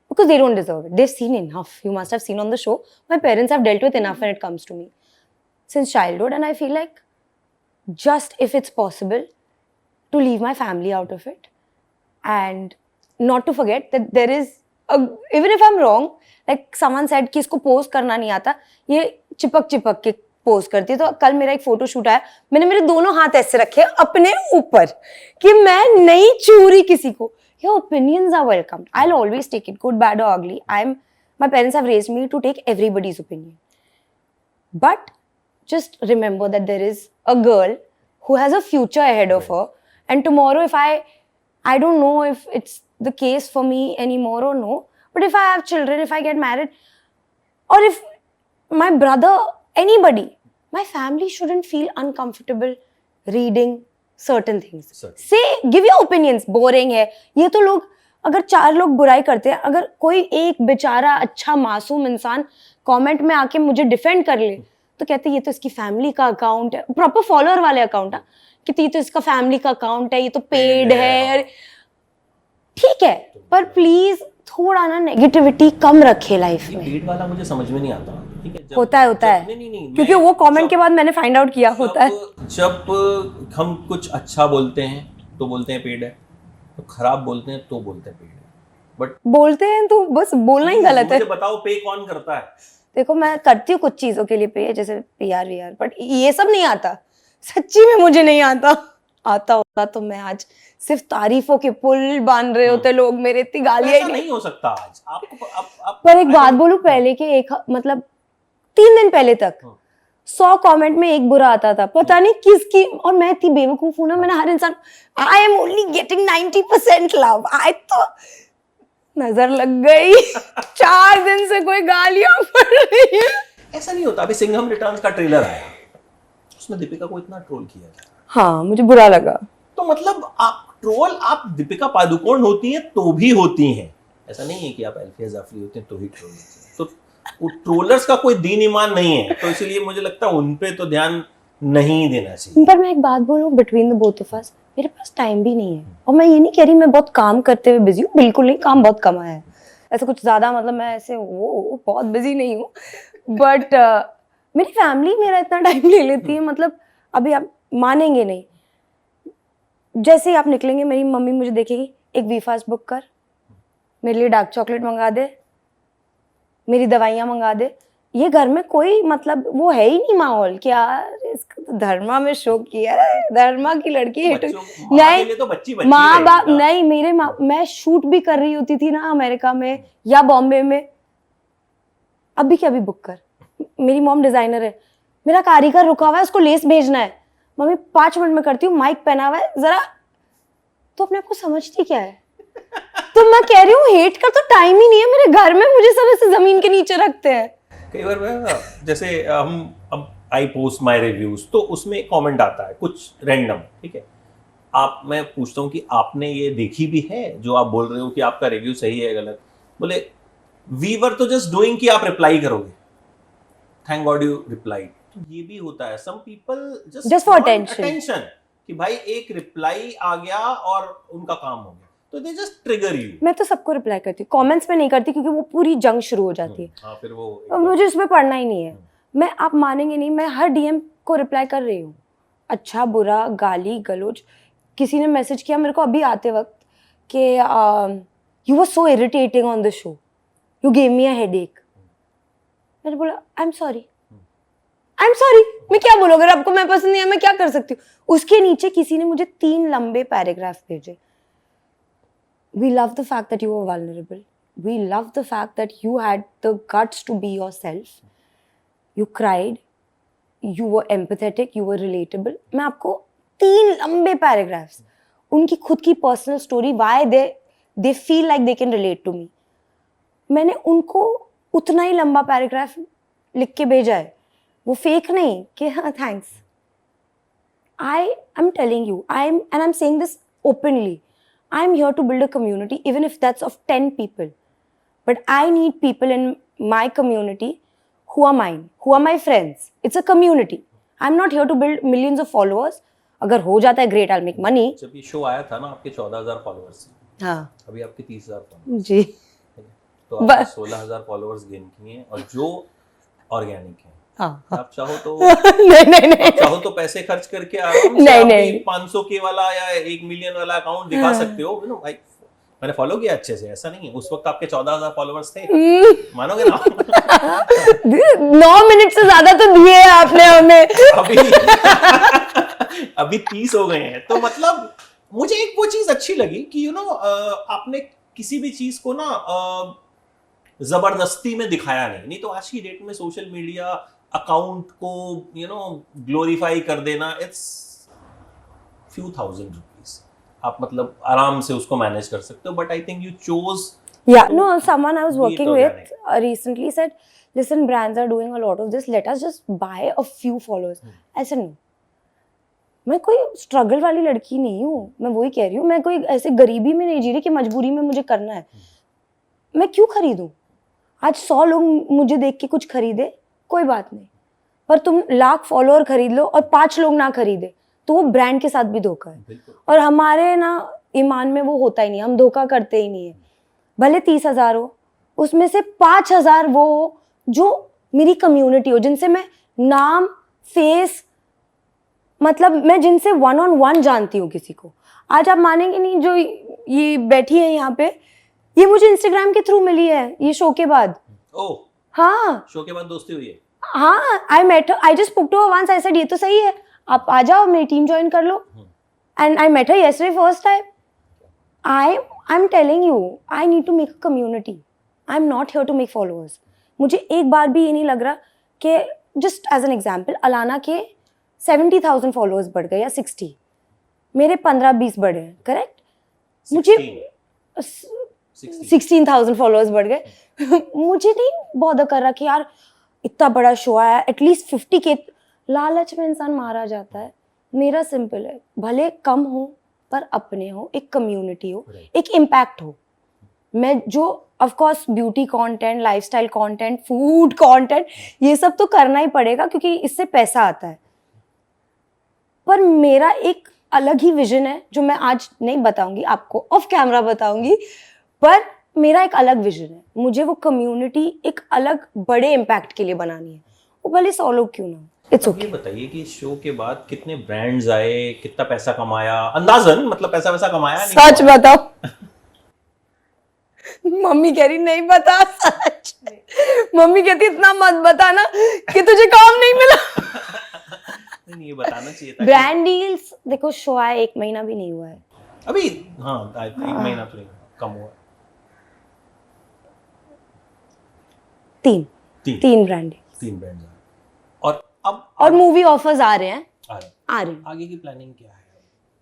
because they don't deserve it. They've seen enough. You must have seen on the show. My parents have dealt with enough when it comes to me since childhood, and I feel like just if it's possible to leave my family out of it and not to forget that there is even if I'm wrong, like someone said कि इसको post करना नहीं आता, ये चिपक के post करती है. तो कल मेरा एक फोटो शूट आया, मैंने मेरे दोनों हाथ ऐसे रखे अपने ऊपर कि मैं नहीं छू रही किसी को. Your opinions are welcome. I'll always take it, good, bad or ugly. My parents have raised me to take everybody's opinion. But just remember that there is a girl who has a future ahead of her. And tomorrow if I don't know if it's the case for me anymore or no, but if I have children, if I get married, or if my brother, anybody, my family shouldn't feel uncomfortable reading certain things. Say, give your opinions. Boring है ये तो. लोग अगर 4 लोग बुराई करते हैं, अगर कोई एक बेचारा अच्छा मासूम इंसान कमेंट में आके मुझे डिफेंड कर ले तो कहते हैं ये तो इसकी फैमिली का अकाउंट है, प्रॉपर फॉलोअर वाले अकाउंट है, कि ये तो इसका फैमिली का अकाउंट है, ये तो पेड है. ठीक है, पर प्लीज थोड़ा ना नेगेटिविटी कम रखे लाइफ में. पेड वाला मुझे समझ में नहीं आता. ठीक है, होता है नहीं, क्योंकि वो कमेंट के बाद मैंने फाइंड आउट किया होता है. जब हम कुछ अच्छा बोलते हैं तो बोलते हैं पेड है, तो खराब बोलते हैं तो बोलते हैं पेड है. बट बोलते हैं तो बस बोलना ही गलत है. मुझे बताओ पे कौन करता है? देखो मैं करती हूँ कुछ चीजों के लिए पे, जैसे PR VR, बट ये सब नहीं आता. सच्ची में मुझे नहीं आता. आता होता तो मैं आज सिर्फ तारीफों के पुल बांध रहे होते लोग मेरे, इतनी गालियां. ऐसा नहीं हो सकता आज. आपको पर एक बात बोलूं, पहले के मतलब 3 दिन पहले तक 100 कमेंट में एक बुरा आता था, पता नहीं किसकी. और मैं इतनी बेवकूफ हूं ना, मैंने हर इंसान, I am only getting 90% love. आई तो नजर लग गई 4 दिन से कोई गालियां पड़ रही है. ऐसा नहीं होता. अभी सिंघम रिटर्न्स का ट्रेलर आया, उसमें दीपिका को इतना ट्रोल किया गया. हाँ, मुझे बुरा लगा. तो मतलब आप दीपिका पादुकोण होती हैं तो भी होती हैं. ऐसा नहीं है कि आप अल्फिया जाफरी होते हैं तो ही ट्रोल होती हैं. तो ट्रोलर्स का कोई दीन ईमान नहीं है, तो इसलिए मुझे लगता है उन पे तो ध्यान नहीं देना चाहिए. पर मैं एक बात बोलूं, between the both of us, मेरे पास टाइम भी नहीं है. और मैं ये नहीं कह रही मैं बहुत काम करते हुए बिजी हूँ, बिल्कुल नहीं. काम बहुत कम है, ऐसा कुछ ज्यादा, मतलब मैं ऐसे वो बहुत बिजी नहीं हूँ. बट मेरी फैमिली मेरा इतना टाइम ले लेती है. मतलब अभी आप मानेंगे नहीं, जैसे ही आप निकलेंगे मेरी मम्मी मुझे देखेगी, एक वीफास्ट बुक कर, मेरे लिए डार्क चॉकलेट मंगा दे, मेरी दवाइयाँ मंगा दे. ये घर में कोई मतलब वो है ही नहीं माहौल कि यार इसको तो धर्मा में शो किया है, धर्मा की लड़की हिट. नहीं, तो बच्ची माँ बाप नहीं. मैं शूट भी कर रही होती थी ना अमेरिका में या बॉम्बे में. अभी क्या, अभी बुक कर. मेरी मॉम डिजाइनर है, मेरा कारीगर रुका हुआ है, उसको लेस भेजना है. मम्मी 5 मिनट में करती हूँ, माइक पहना हुआ है, जरा तो अपने आप को समझती क्या है? तो मैं कह रही हूँ हेट का तो टाइम ही नहीं है मेरे घर में, मुझे सब ऐसे जमीन के नीचे रखते हैं। कई बार मैं जैसे हम अब आई पोस्ट माय रिव्यूज तो उसमें कमेंट आता है कुछ रैंडम, ठीक है, आप मैं पूछता हूँ कि आपने ये देखी भी है जो आप बोल रहे हो कि आपका रिव्यू सही है गलत, बोले वी वर तो जस्ट डूइंग कि आप रिप्लाई करोगे, थैंक गॉड यू रिप्लाई। तो ये भी होता है, some people Just for attention. Attention कि भाई एक रिप्लाई आ गया और उनका काम हो गया, तो दे जस्ट ट्रिगर यू। मैं तो सबको रिप्लाई करती हूँ, कमेंट्स में नहीं करती क्योंकि वो पूरी जंग शुरू हो जाती है। हाँ, फिर वो और मुझे उसमें पढ़ना ही नहीं है। मैं, आप मानेंगे नहीं, मैं हर डीएम को रिप्लाई कर रही हूँ, अच्छा बुरा गाली गलौज। किसी ने मैसेज किया मेरे को अभी आते वक्त कि you were so irritating on the show, you gave me a headache. मैंने बोला आई एम सॉरी, मैं क्या बोलूं, अगर आपको मैं पसंद नहीं है मैं क्या कर सकती हूँ। उसके नीचे किसी ने मुझे 3 लंबे पैराग्राफ भेजे। We love the fact that you were vulnerable. We love the fact that you had the guts to be yourself. You cried. You were empathetic. You were relatable. मैं आपको 3 लंबे पैराग्राफ्स, उनकी खुद की personal story, why they feel like they can relate to me. मैंने उनको उतना ही लंबा पैराग्राफ लिख के भेजा है, वो फेक नहीं कि हाँ thanks. I'm telling you, and I'm saying this openly. I'm here to build a community, even if that's of 10 people. But I need people in my community who are mine, who are my friends. It's a community. I'm not here to build millions of followers. अगर हो जाता है great, I'll make money. जब ये show आया था ना आपके 14,000 फॉलोअर्स, हाँ अभी आपके 30,000 फॉलोअर्स, जी, तो आपने 16,000 फॉलोअर्स गेन किए हैं, और जो ऑर्गेनिक है। हाँ आप चाहो तो नहीं आप चाहो तो पैसे खर्च करके आराम से नहीं, आप नहीं। भी 500K वाला या 1 मिलियन वाला अकाउंट दिखा सकते हो, भाई मैंने फॉलो किया अच्छे से, ऐसा नहीं है। उस वक्त आपके 14,000 फॉलोअर्स थे, मानोगे ना? 9 मिनट से ज्यादा तो दिए हैं आपने हमें। अभी 30 हो गए हैं। तो मतलब मुझे एक वो चीज अच्छी लगी कि आपने किसी भी चीज को ना जबरदस्ती में दिखाया नहीं तो आज की डेट में सोशल मीडिया अकाउंट को ग्लोरीफाई कर देना, इट्स few thousand rupees, आप मतलब आराम से उसको मैनेज कर सकते हो, but I think you chose. Yeah, no, someone I was be it working organic. with recently said, listen, brands are doing a lot of this, let us just buy a few followers. I said, no. मैं कोई struggle वाली लड़की नहीं हूँ, मैं वही कह रही हूँ, मैं कोई ऐसे गरीबी में नहीं जी रही कि मजबूरी में मुझे करना है। मैं क्यों खरीदूँ? आज 100 लोग मुझे देख के कुछ खरीदे, कोई बात नहीं, पर तुम 1,00,000 फॉलोअर खरीद लो और 5 लोग ना खरीदे, तो वो ब्रांड के साथ भी धोखा है। और हमारे ना ईमान में वो होता ही नहीं, हम धोखा करते ही नहीं है। भले 30,000 हो, उसमें से 5,000 वो हो जो मेरी कम्युनिटी हो, जिनसे मैं नाम फेस, मतलब मैं जिनसे 1-on-1 जानती हूँ किसी को। आज आप मानेंगे नहीं, जो ये बैठी है यहाँ पे, ये मुझे इंस्टाग्राम के थ्रू मिली है, ये शो के बाद। ओह हाँ, शो के बाद दोस्ती हुई है। हाँ, I met her, I just spoke to her once, I said ये तो सही है, आप आ जाओ मेरी टीम ज्वाइन कर लो। And I met her yesterday first time. I'm telling you, I need to make a community. I'm not here to make followers. मुझे एक बार भी ये नहीं लग रहा कि, just as an example, Alana के 70,000 फॉलोअर्स बढ़ गए या 60, मेरे 15-20 बढ़े हैं, करेक्ट? मुझे 16,000 फॉलोअर्स बढ़ गए। मुझे नहीं बॉदर कर रहा कि यार इतना बड़ा शो आया, एटलीस्ट 50K। लालच में इंसान मारा जाता है। मेरा सिंपल है, भले कम हो पर अपने हो, एक कम्युनिटी हो, एक इम्पैक्ट हो। मैं जो of course beauty content, lifestyle content, food content, ये सब तो करना ही पड़ेगा क्योंकि इससे पैसा आता है, पर मेरा एक अलग ही विजन है जो मैं आज नहीं बताऊंगी आपको, ऑफ कैमरा बताऊंगी, पर मेरा एक अलग विजन है। मुझे वो कम्युनिटी एक अलग बड़े इम्पैक्ट के लिए बनानी है, वो भले 100 लोग क्यों ना हो। It's okay. ये बताइए कि शो के बाद कितने ब्रांड्स आए, कितना पैसा कमाया, अंदाजन, मतलब पैसा वैसा कमाया नहीं? सच बताओ। मम्मी कह रही नहीं बता, सच। मम्मी कहती इतना मत बताना कि तुझे काम नहीं मिला। नहीं, ये बताना चाहिए था। ब्रांड डील्स देखो, शो आया 1 महीना भी नहीं हुआ है अभी। हाँ, 1 महीना तो नहीं, कम हुआ। 3 ब्रांड, 3 ब्रांड्स। और अब और मूवी ऑफर्स आ रहे हैं, आ रहे हैं। आ रहे हैं। आगे की प्लानिंग क्या है?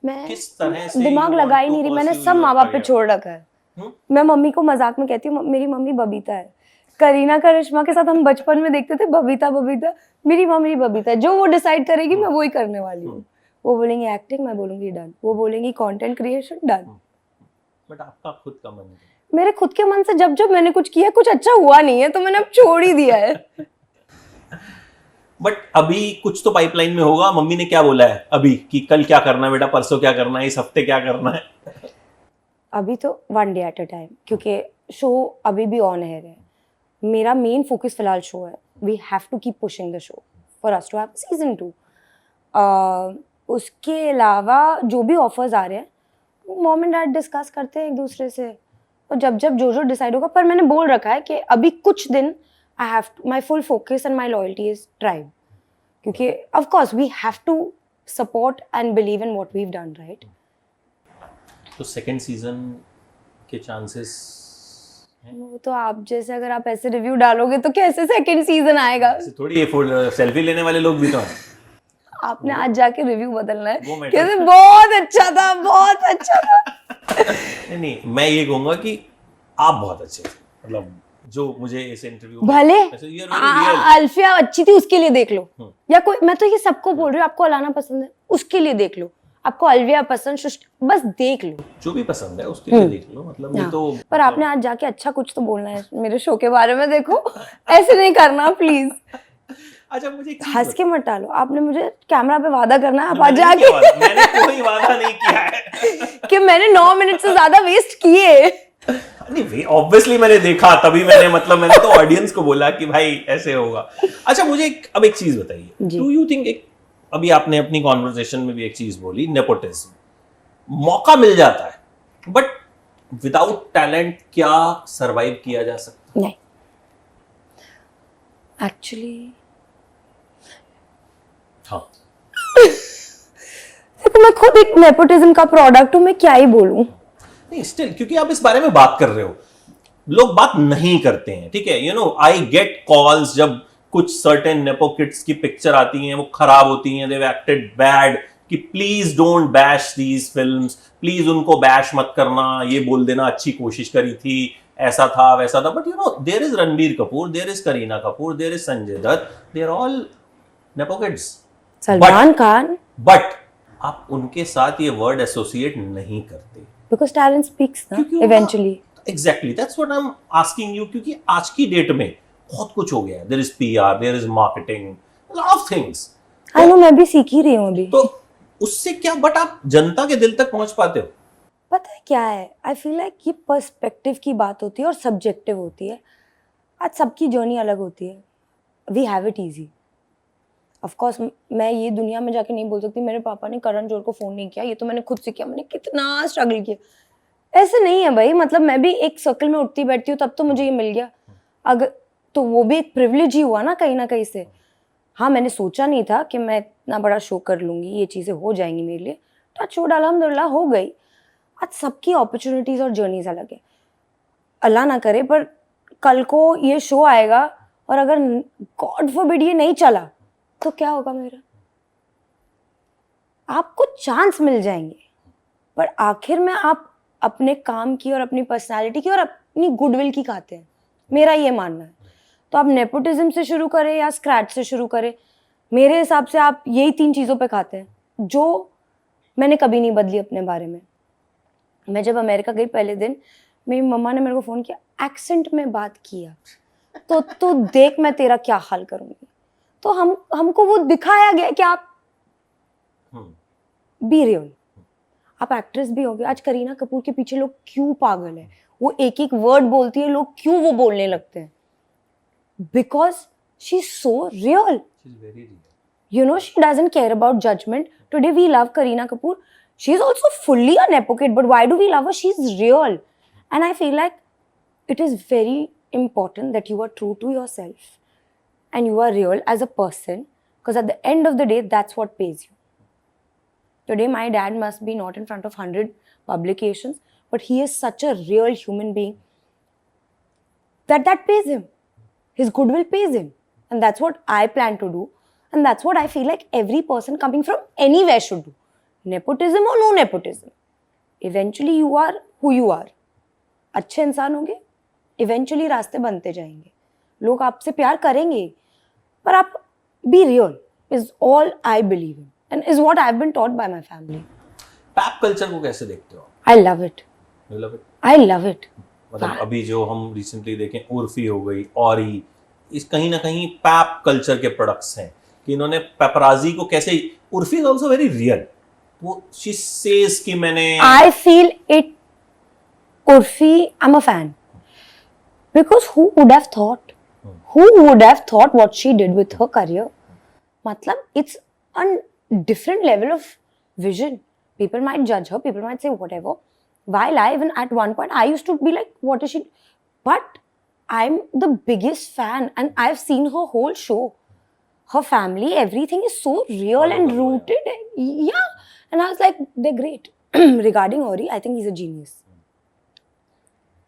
मैं किस तरह से दिमाग you लगा want ही to नहीं रही, मैंने pursue सब your माँ बाप पे career? छोड़ रखा है। हम्म? मैं मम्मी को मजाक में कहती हूँ, मेरी मम्मी बबीता है। करीना करिश्मा के साथ हम बचपन में देखते थे बबीता बबीता, मेरी मम्मी बबीता है, जो वो डिसाइड करेगी मैं वही करने वाली हूँ। वो बोलेंगी एक्टिंग, मैं बोलूंगी डन। वो बोलेंगी कंटेंट क्रिएशन, डन। बट आपका खुद का मन है। मेरे खुद के मन से जब जब मैंने कुछ किया, कुछ अच्छा हुआ नहीं है तो मैंने अब छोड़ ही दिया है। बट अभी कुछ तो पाइपलाइन में होगा। मम्मी ने क्या बोला है अभी कि कल क्या करना है बेटा, परसों क्या करना है, इस हफ्ते क्या करना है? अभी तो one day at a time, क्योंकि शो अभी भी ऑन एयर है। मेरा मेन फोकस फिलहाल शो है। We have to keep pushing the show for us to have season 2। उसके अलावा जो भी ऑफर्स आ रहे हैं वो मॉम एंड डैड डिस्कस करते हैं एक दूसरे से, और जब जब जो जो डिसाइड होगा। पर मैंने बोल रखा है कि अभी कुछ दिन I have my full focus and my loyalty is tribe, क्योंकि of course we have to support and believe in what we have done, right. तो सेकंड सीजन के चांसेस वो तो आप जैसे, अगर आप ऐसे रिव्यू डालोगे तो कैसे सेकंड सीजन आएगा? ऐसे थोड़ी ये सेल्फी लेने वाले लोग भी तो हैं। आपने आज जाके रिव्यू बदलना वो है matter कैसे, बहुत अच्छा था, बहुत अच्छा था। नहीं, मैं ये कहूंगा कि आप बहुत अच्छे थे। मतलब जो मुझे इस इंटरव्यू भले you are very real. Alfiya अच्छी थी उसके लिए देख लो, या कोई, मैं तो ये सबको बोल रही हूँ, आपको अलाना पसंद है उसके लिए देख लो, आपको अलविया पसंद, बस देख लो, जो भी पसंद है उसके लिए देख लो। मतलब ये तो पर आपने आज जाके अच्छा कुछ तो बोलना है मेरे शो के बारे में। देखो ऐसे नहीं करना प्लीज। अच्छा मुझे एक चीज हंस के मत टालो। आपने मुझे कैमरा पे वादा करना है, आप आज मैंने जाके क्या वादा- मैंने कोई वादा नहीं किया है। कि मैंने 9 मिनट से ज्यादा वेस्ट किए। नहीं, ऑब्वियसली मैंने देखा, तभी मैंने तो ऑडियंस को बोला कि भाई ऐसे होगा। अच्छा मुझे अब एक चीज बताइए, डू यू थिंक, अभी आपने अपनी कॉन्वर्सेशन में भी एक चीज बोली, नेपोटिज्म, मौका मिल जाता है बट विदाउट टैलेंट क्या सरवाइव किया जा सकता? नहीं, एक्चुअली हाँ, देखो मैं खुद एक नेपोटिज्म का प्रोडक्ट हूँ, मैं क्या ही बोलूं। नहीं स्टिल, क्योंकि आप इस बारे में बात कर रहे हो, लोग बात नहीं करते हैं, ठीक है। You know I get calls जब कुछ सर्टेन नेपो किड्स की पिक्चर आती हैं, वो खराब होती हैं, देव एक्टेड बैड, कि please don't bash these films, please उनको बैश मत करना, ये बोल देना अच्छी कोशिश करी थी, ऐसा था वैसा था। But you know there is Ranbir Kapoor, there is Kareena Kapoor, there is Sanjay Dutt, they are all nepo kids. Salman Khan, but आप उनके साथ ये वर्ड एसोसिएट नहीं करते बिकॉज टैलेंट स्पीक्स ना eventually. Exactly, that's what I am asking you, क्योंकि आज की डेट में बहुत कुछ हो गया है। There is PR, there is marketing, lot of things. I know, मैं भी सीख ही रही हूँ अभी। तो उससे क्या, बट आप जनता के दिल तक पहुंच पाते हो? पता है क्या है, आई फील लाइक ये पर्सपेक्टिव की बात होती है और सब्जेक्टिव होती है। आज सबकी जर्नी अलग होती है। We have it easy. Of course मैं ये दुनिया में जाके नहीं बोल सकती मेरे पापा ने करण जौहर को फोन नहीं किया, ये तो मैंने खुद से किया, मैंने कितना स्ट्रगल किया। ऐसे नहीं है भाई, मतलब मैं भी एक सर्कल में उठती बैठती हूँ तब तो मुझे ये मिल गया। अगर तो वो भी एक प्रिविलेज ही हुआ ना कहीं से। हाँ, मैंने सोचा नहीं था कि मैं इतना बड़ा शो कर लूँगी, ये चीज़ें हो जाएंगी मेरे लिए। टच वुड, अल्हम्दुलिल्लाह हो गई। आज सबकी अपॉर्चुनिटीज़ और जर्नीज अलग है। अल्लाह ना करे पर कल को ये शो आएगा और अगर गॉड फॉरबिड ये नहीं चला तो क्या होगा मेरा? आपको चांस मिल जाएंगे पर आखिर में आप अपने काम की और अपनी पर्सनालिटी की और अपनी गुडविल की खाते हैं, मेरा ये मानना है। तो आप नेपोटिज्म से शुरू करें या स्क्रैच से शुरू करें, मेरे हिसाब से आप यही 3 चीज़ों पे खाते हैं, जो मैंने कभी नहीं बदली अपने बारे में। मैं जब अमेरिका गई पहले दिन, मेरी मम्मा ने मेरे को फ़ोन किया, एक्सेंट में बात किया तो देख मैं तेरा क्या हाल करूँगी। तो हमको वो दिखाया गया कि आप बी रियल, आप एक्ट्रेस भी हो गए। आज करीना कपूर के पीछे लोग क्यों पागल है, वो एक एक वर्ड बोलती है, लोग क्यों वो बोलने लगते हैं? Because she is so real, you know, she doesn't care about judgment. Today we love Kareena Kapoor, she is also fully a nepo kid, but why do we love her? She is real. And I feel like it is very important that you are true to yourself and you are real as a person, because at the end of the day that's what pays you. Today my dad must be not in front of 100 publications, but he is such a real human being that pays him. His goodwill pays him, and that's what I plan to do. And that's what I feel like every person coming from anywhere should do. Nepotism और no nepotism, eventually you are who you are. अच्छे इंसान होंगे, eventually रास्ते बनते जाएंगे, लोग आपसे प्यार करेंगे, पर आप be real is all I believe in and is what I have been taught by my family. Pap culture को कैसे देखते हो? I love it. You love it? I love it. मतलब अभी जो हम रिसेंटली देखें, उर्फी हो गई, औरी, इस कहीं ना कहीं पैप कल्चर के प्रोडक्ट्स हैं कि इन्होंने पेपराजी को कैसे, Urfi is also very real, वो शी सेज कि मैंने, I feel it, Urfi, I'm a fan. Because who would have thought? Who would have thought what she did with her career? Matlab, it's a different level of vision. People might judge her, people might say whatever. While I, even at one point, I used to be like, what is she? But I'm the biggest fan and I've seen her whole show. Her family, everything is so real and rooted. Yeah. And I was like, they're great. Regarding Ori, I think he's a genius.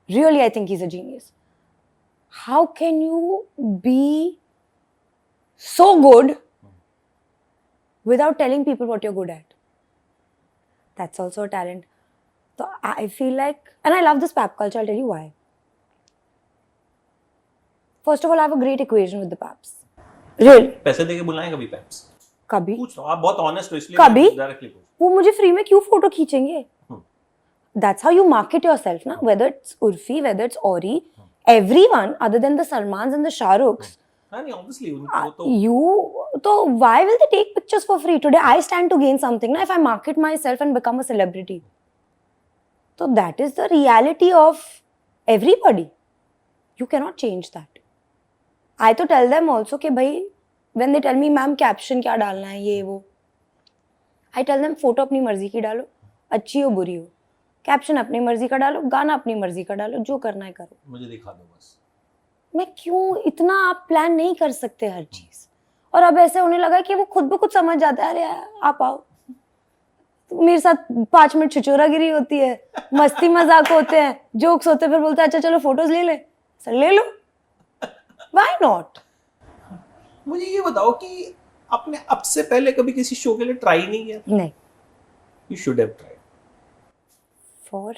Really, I think he's a genius. How can you be so good without telling people what you're good at? That's also a talent. So I feel like, and I love this pap culture, I'll tell you why. First of all, I have a great equation with the paps. Real. पैसे देके बुलाएं कभी paps? कभी. पूछ लो, आप बहुत honest हो इसलिए कभी? डायरेक्टली पूछ. वो मुझे फ्री में क्यों फोटो खींचेंगे? That's how you market yourself, na? Whether it's Urfi, whether it's Ori, everyone other than the Salmans and the Shah Rukhs. हाँ नहीं, obviously उनको तो So why will they take pictures for free? Today I stand to gain something, na? If I market myself and become a celebrity. So that is the reality of everybody. You cannot change that. I to tell them also कि भाई, when they tell me ma'am caption क्या डालना है ये वो, I tell them photo अपनी मर्जी की डालो, अच्छी हो बुरी हो, कैप्शन अपनी मर्जी का डालो, गाना अपनी मर्जी का डालो, जो करना है करो, मुझे दिखा दो बस. मैं क्यों इतना आप प्लान नहीं कर सकते हर चीज. और अब ऐसे होने लगा कि वो खुद ब खुद समझ जाता है, अरे आप आओ, मेरे साथ 5 मिनट छिचोरागिरी होती है, मस्ती मजाक होते हैं, जोक्स होते हैं, फिर बोलते हैं अच्छा चलो फोटोज ले ले. सर ले लो, व्हाई नॉट. मुझे ये बताओ कि आपने अब से पहले कभी किसी शो के लिए ट्राई नहीं किया? नहीं. You should have tried. For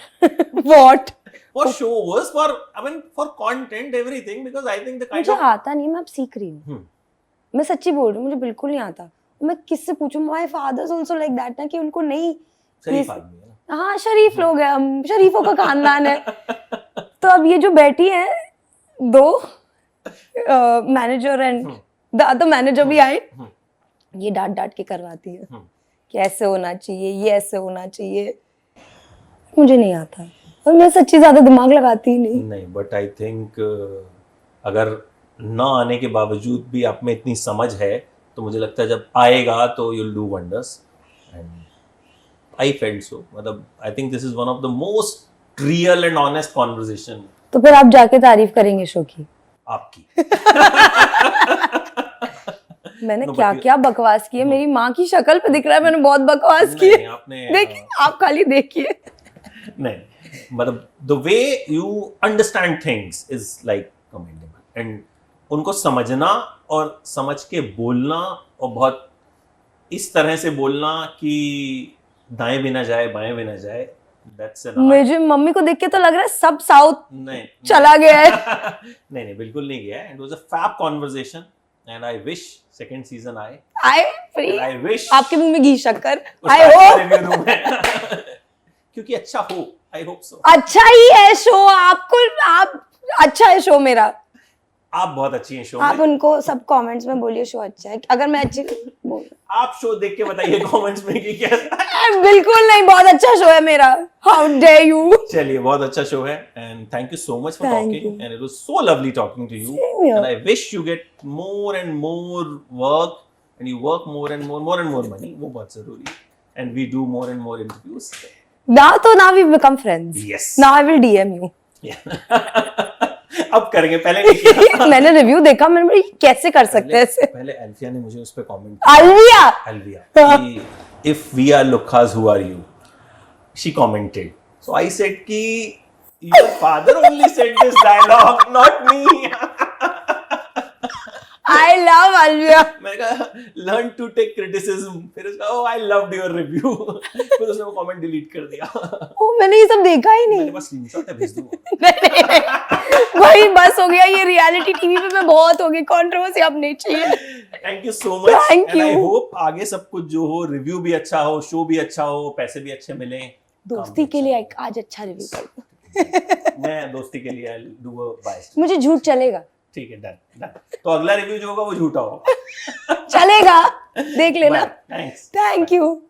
what? For shows, for content, everything, because I think the kind मुझे of आता नहीं, मैं अब सीख रही हूँ. मैं सच्ची बोल रही हूँ, मुझे बिल्कुल नहीं आता. मैं किससे पूछूं? My father's also like that ना, कि उनको नहीं. शरीफ आदमी है ना. हाँ, शरीफ लोग हैं हम, शरीफों का खानदान है. तो अब ये जो बैठी है दो manager and the other manager भी आए, ये डांट के करवाती है कि ऐसे होना चाहिए, ये ऐसे होना चाहिए. मुझे नहीं आता और मैं सच्ची ज्यादा दिमाग लगाती ही नहीं. बट आई थिंक अगर ना आने के बावजूद भी आप में इतनी समझ है, तो मुझे लगता है जब आएगा तो you'll do wonders. And I felt so. मतलब I think this is one of the most real and honest conversation. तो फिर आप जाके तारीफ करेंगे शो की? आपकी. मैंने क्या क्या बकवास की है, मेरी माँ की शक्ल पे दिख रहा है मैंने बहुत बकवास की है. देखिए, आप खाली देखिए. नहीं, मतलब the way you understand things is like commendable. And उनको समझना और समझ के बोलना, और बहुत इस तरह से बोलना कि दाएं भी ना जाए बाएं भी ना जाए, that's an art. मुझे मम्मी को देख के तो लग रहा है सब साउथ नहीं चला गया है. नहीं बिल्कुल नहीं गया है. It was a fab conversation and I wish second season आए. फ्री. I wish आपके मुंह में घी शक्कर. उसका आई होप review दूं मैं. क्योंकि अच्छा हो, I hope so. अच्छा ही है शो. आपको आप अच्छा है शो मेरा. आप बहुत अच्छी हैं शो आप में. उनको सब कमेंट्स में बोलिए शो अच्छा है. अगर मैं अच्छी बोल, आप शो देख के बताइए कमेंट्स में कि कैसा है. बिल्कुल नहीं, बहुत अच्छा शो है मेरा. How dare you. चलिए, बहुत अच्छा शो है and thank you so much for Thank talking, you. and it was so lovely talking to you. Same here. And I wish you get more and more work, and you work more and more money. वो बहुत जरूरी है. And we do more and more interviews. now we become friends. Yes. Now I will DM you. अब करेंगे, पहले नहीं किया. मैंने रिव्यू देखा, मैंने बोला, ये कैसे कर सकते हैं ऐसे. पहले अल्फिया ने मुझे उस पे कमेंट अलविया कि if we are Lukhas, who are you? She commented. So I said कि your father only said this dialogue, not me. I I love Alvia. मैंने कहा लर्न टू टेक क्रिटिसिज्म, फिर उसका ओह आई लव्ड योर रिव्यू, फिर उसने वो comment delete कर दिया। ओ मैंने ये सब देखा ही नहीं। मेरे पास स्क्रीनशॉट है, भेज दूंगा। भाई बस हो गया, ये रियलिटी टीवी पे मैं बहुत हो गई, कंट्रोवर्सी अब नहीं चाहिए। Thank you so much, Thank and I you. Hope आगे सब कुछ जो हो, रिव्यू भी अच्छा हो, शो भी अच्छा हो, पैसे भी अच्छे मिले, दोस्ती के लिए आज अच्छा रिव्यू कर दो। मैं दोस्ती के लिए डू अ बाय। मुझे झूठ चलेगा। ठीक है, डन डन। तो अगला रिव्यू जो होगा वो झूठा होगा। चलेगा, देख लेना। थैंक्स। Thank you.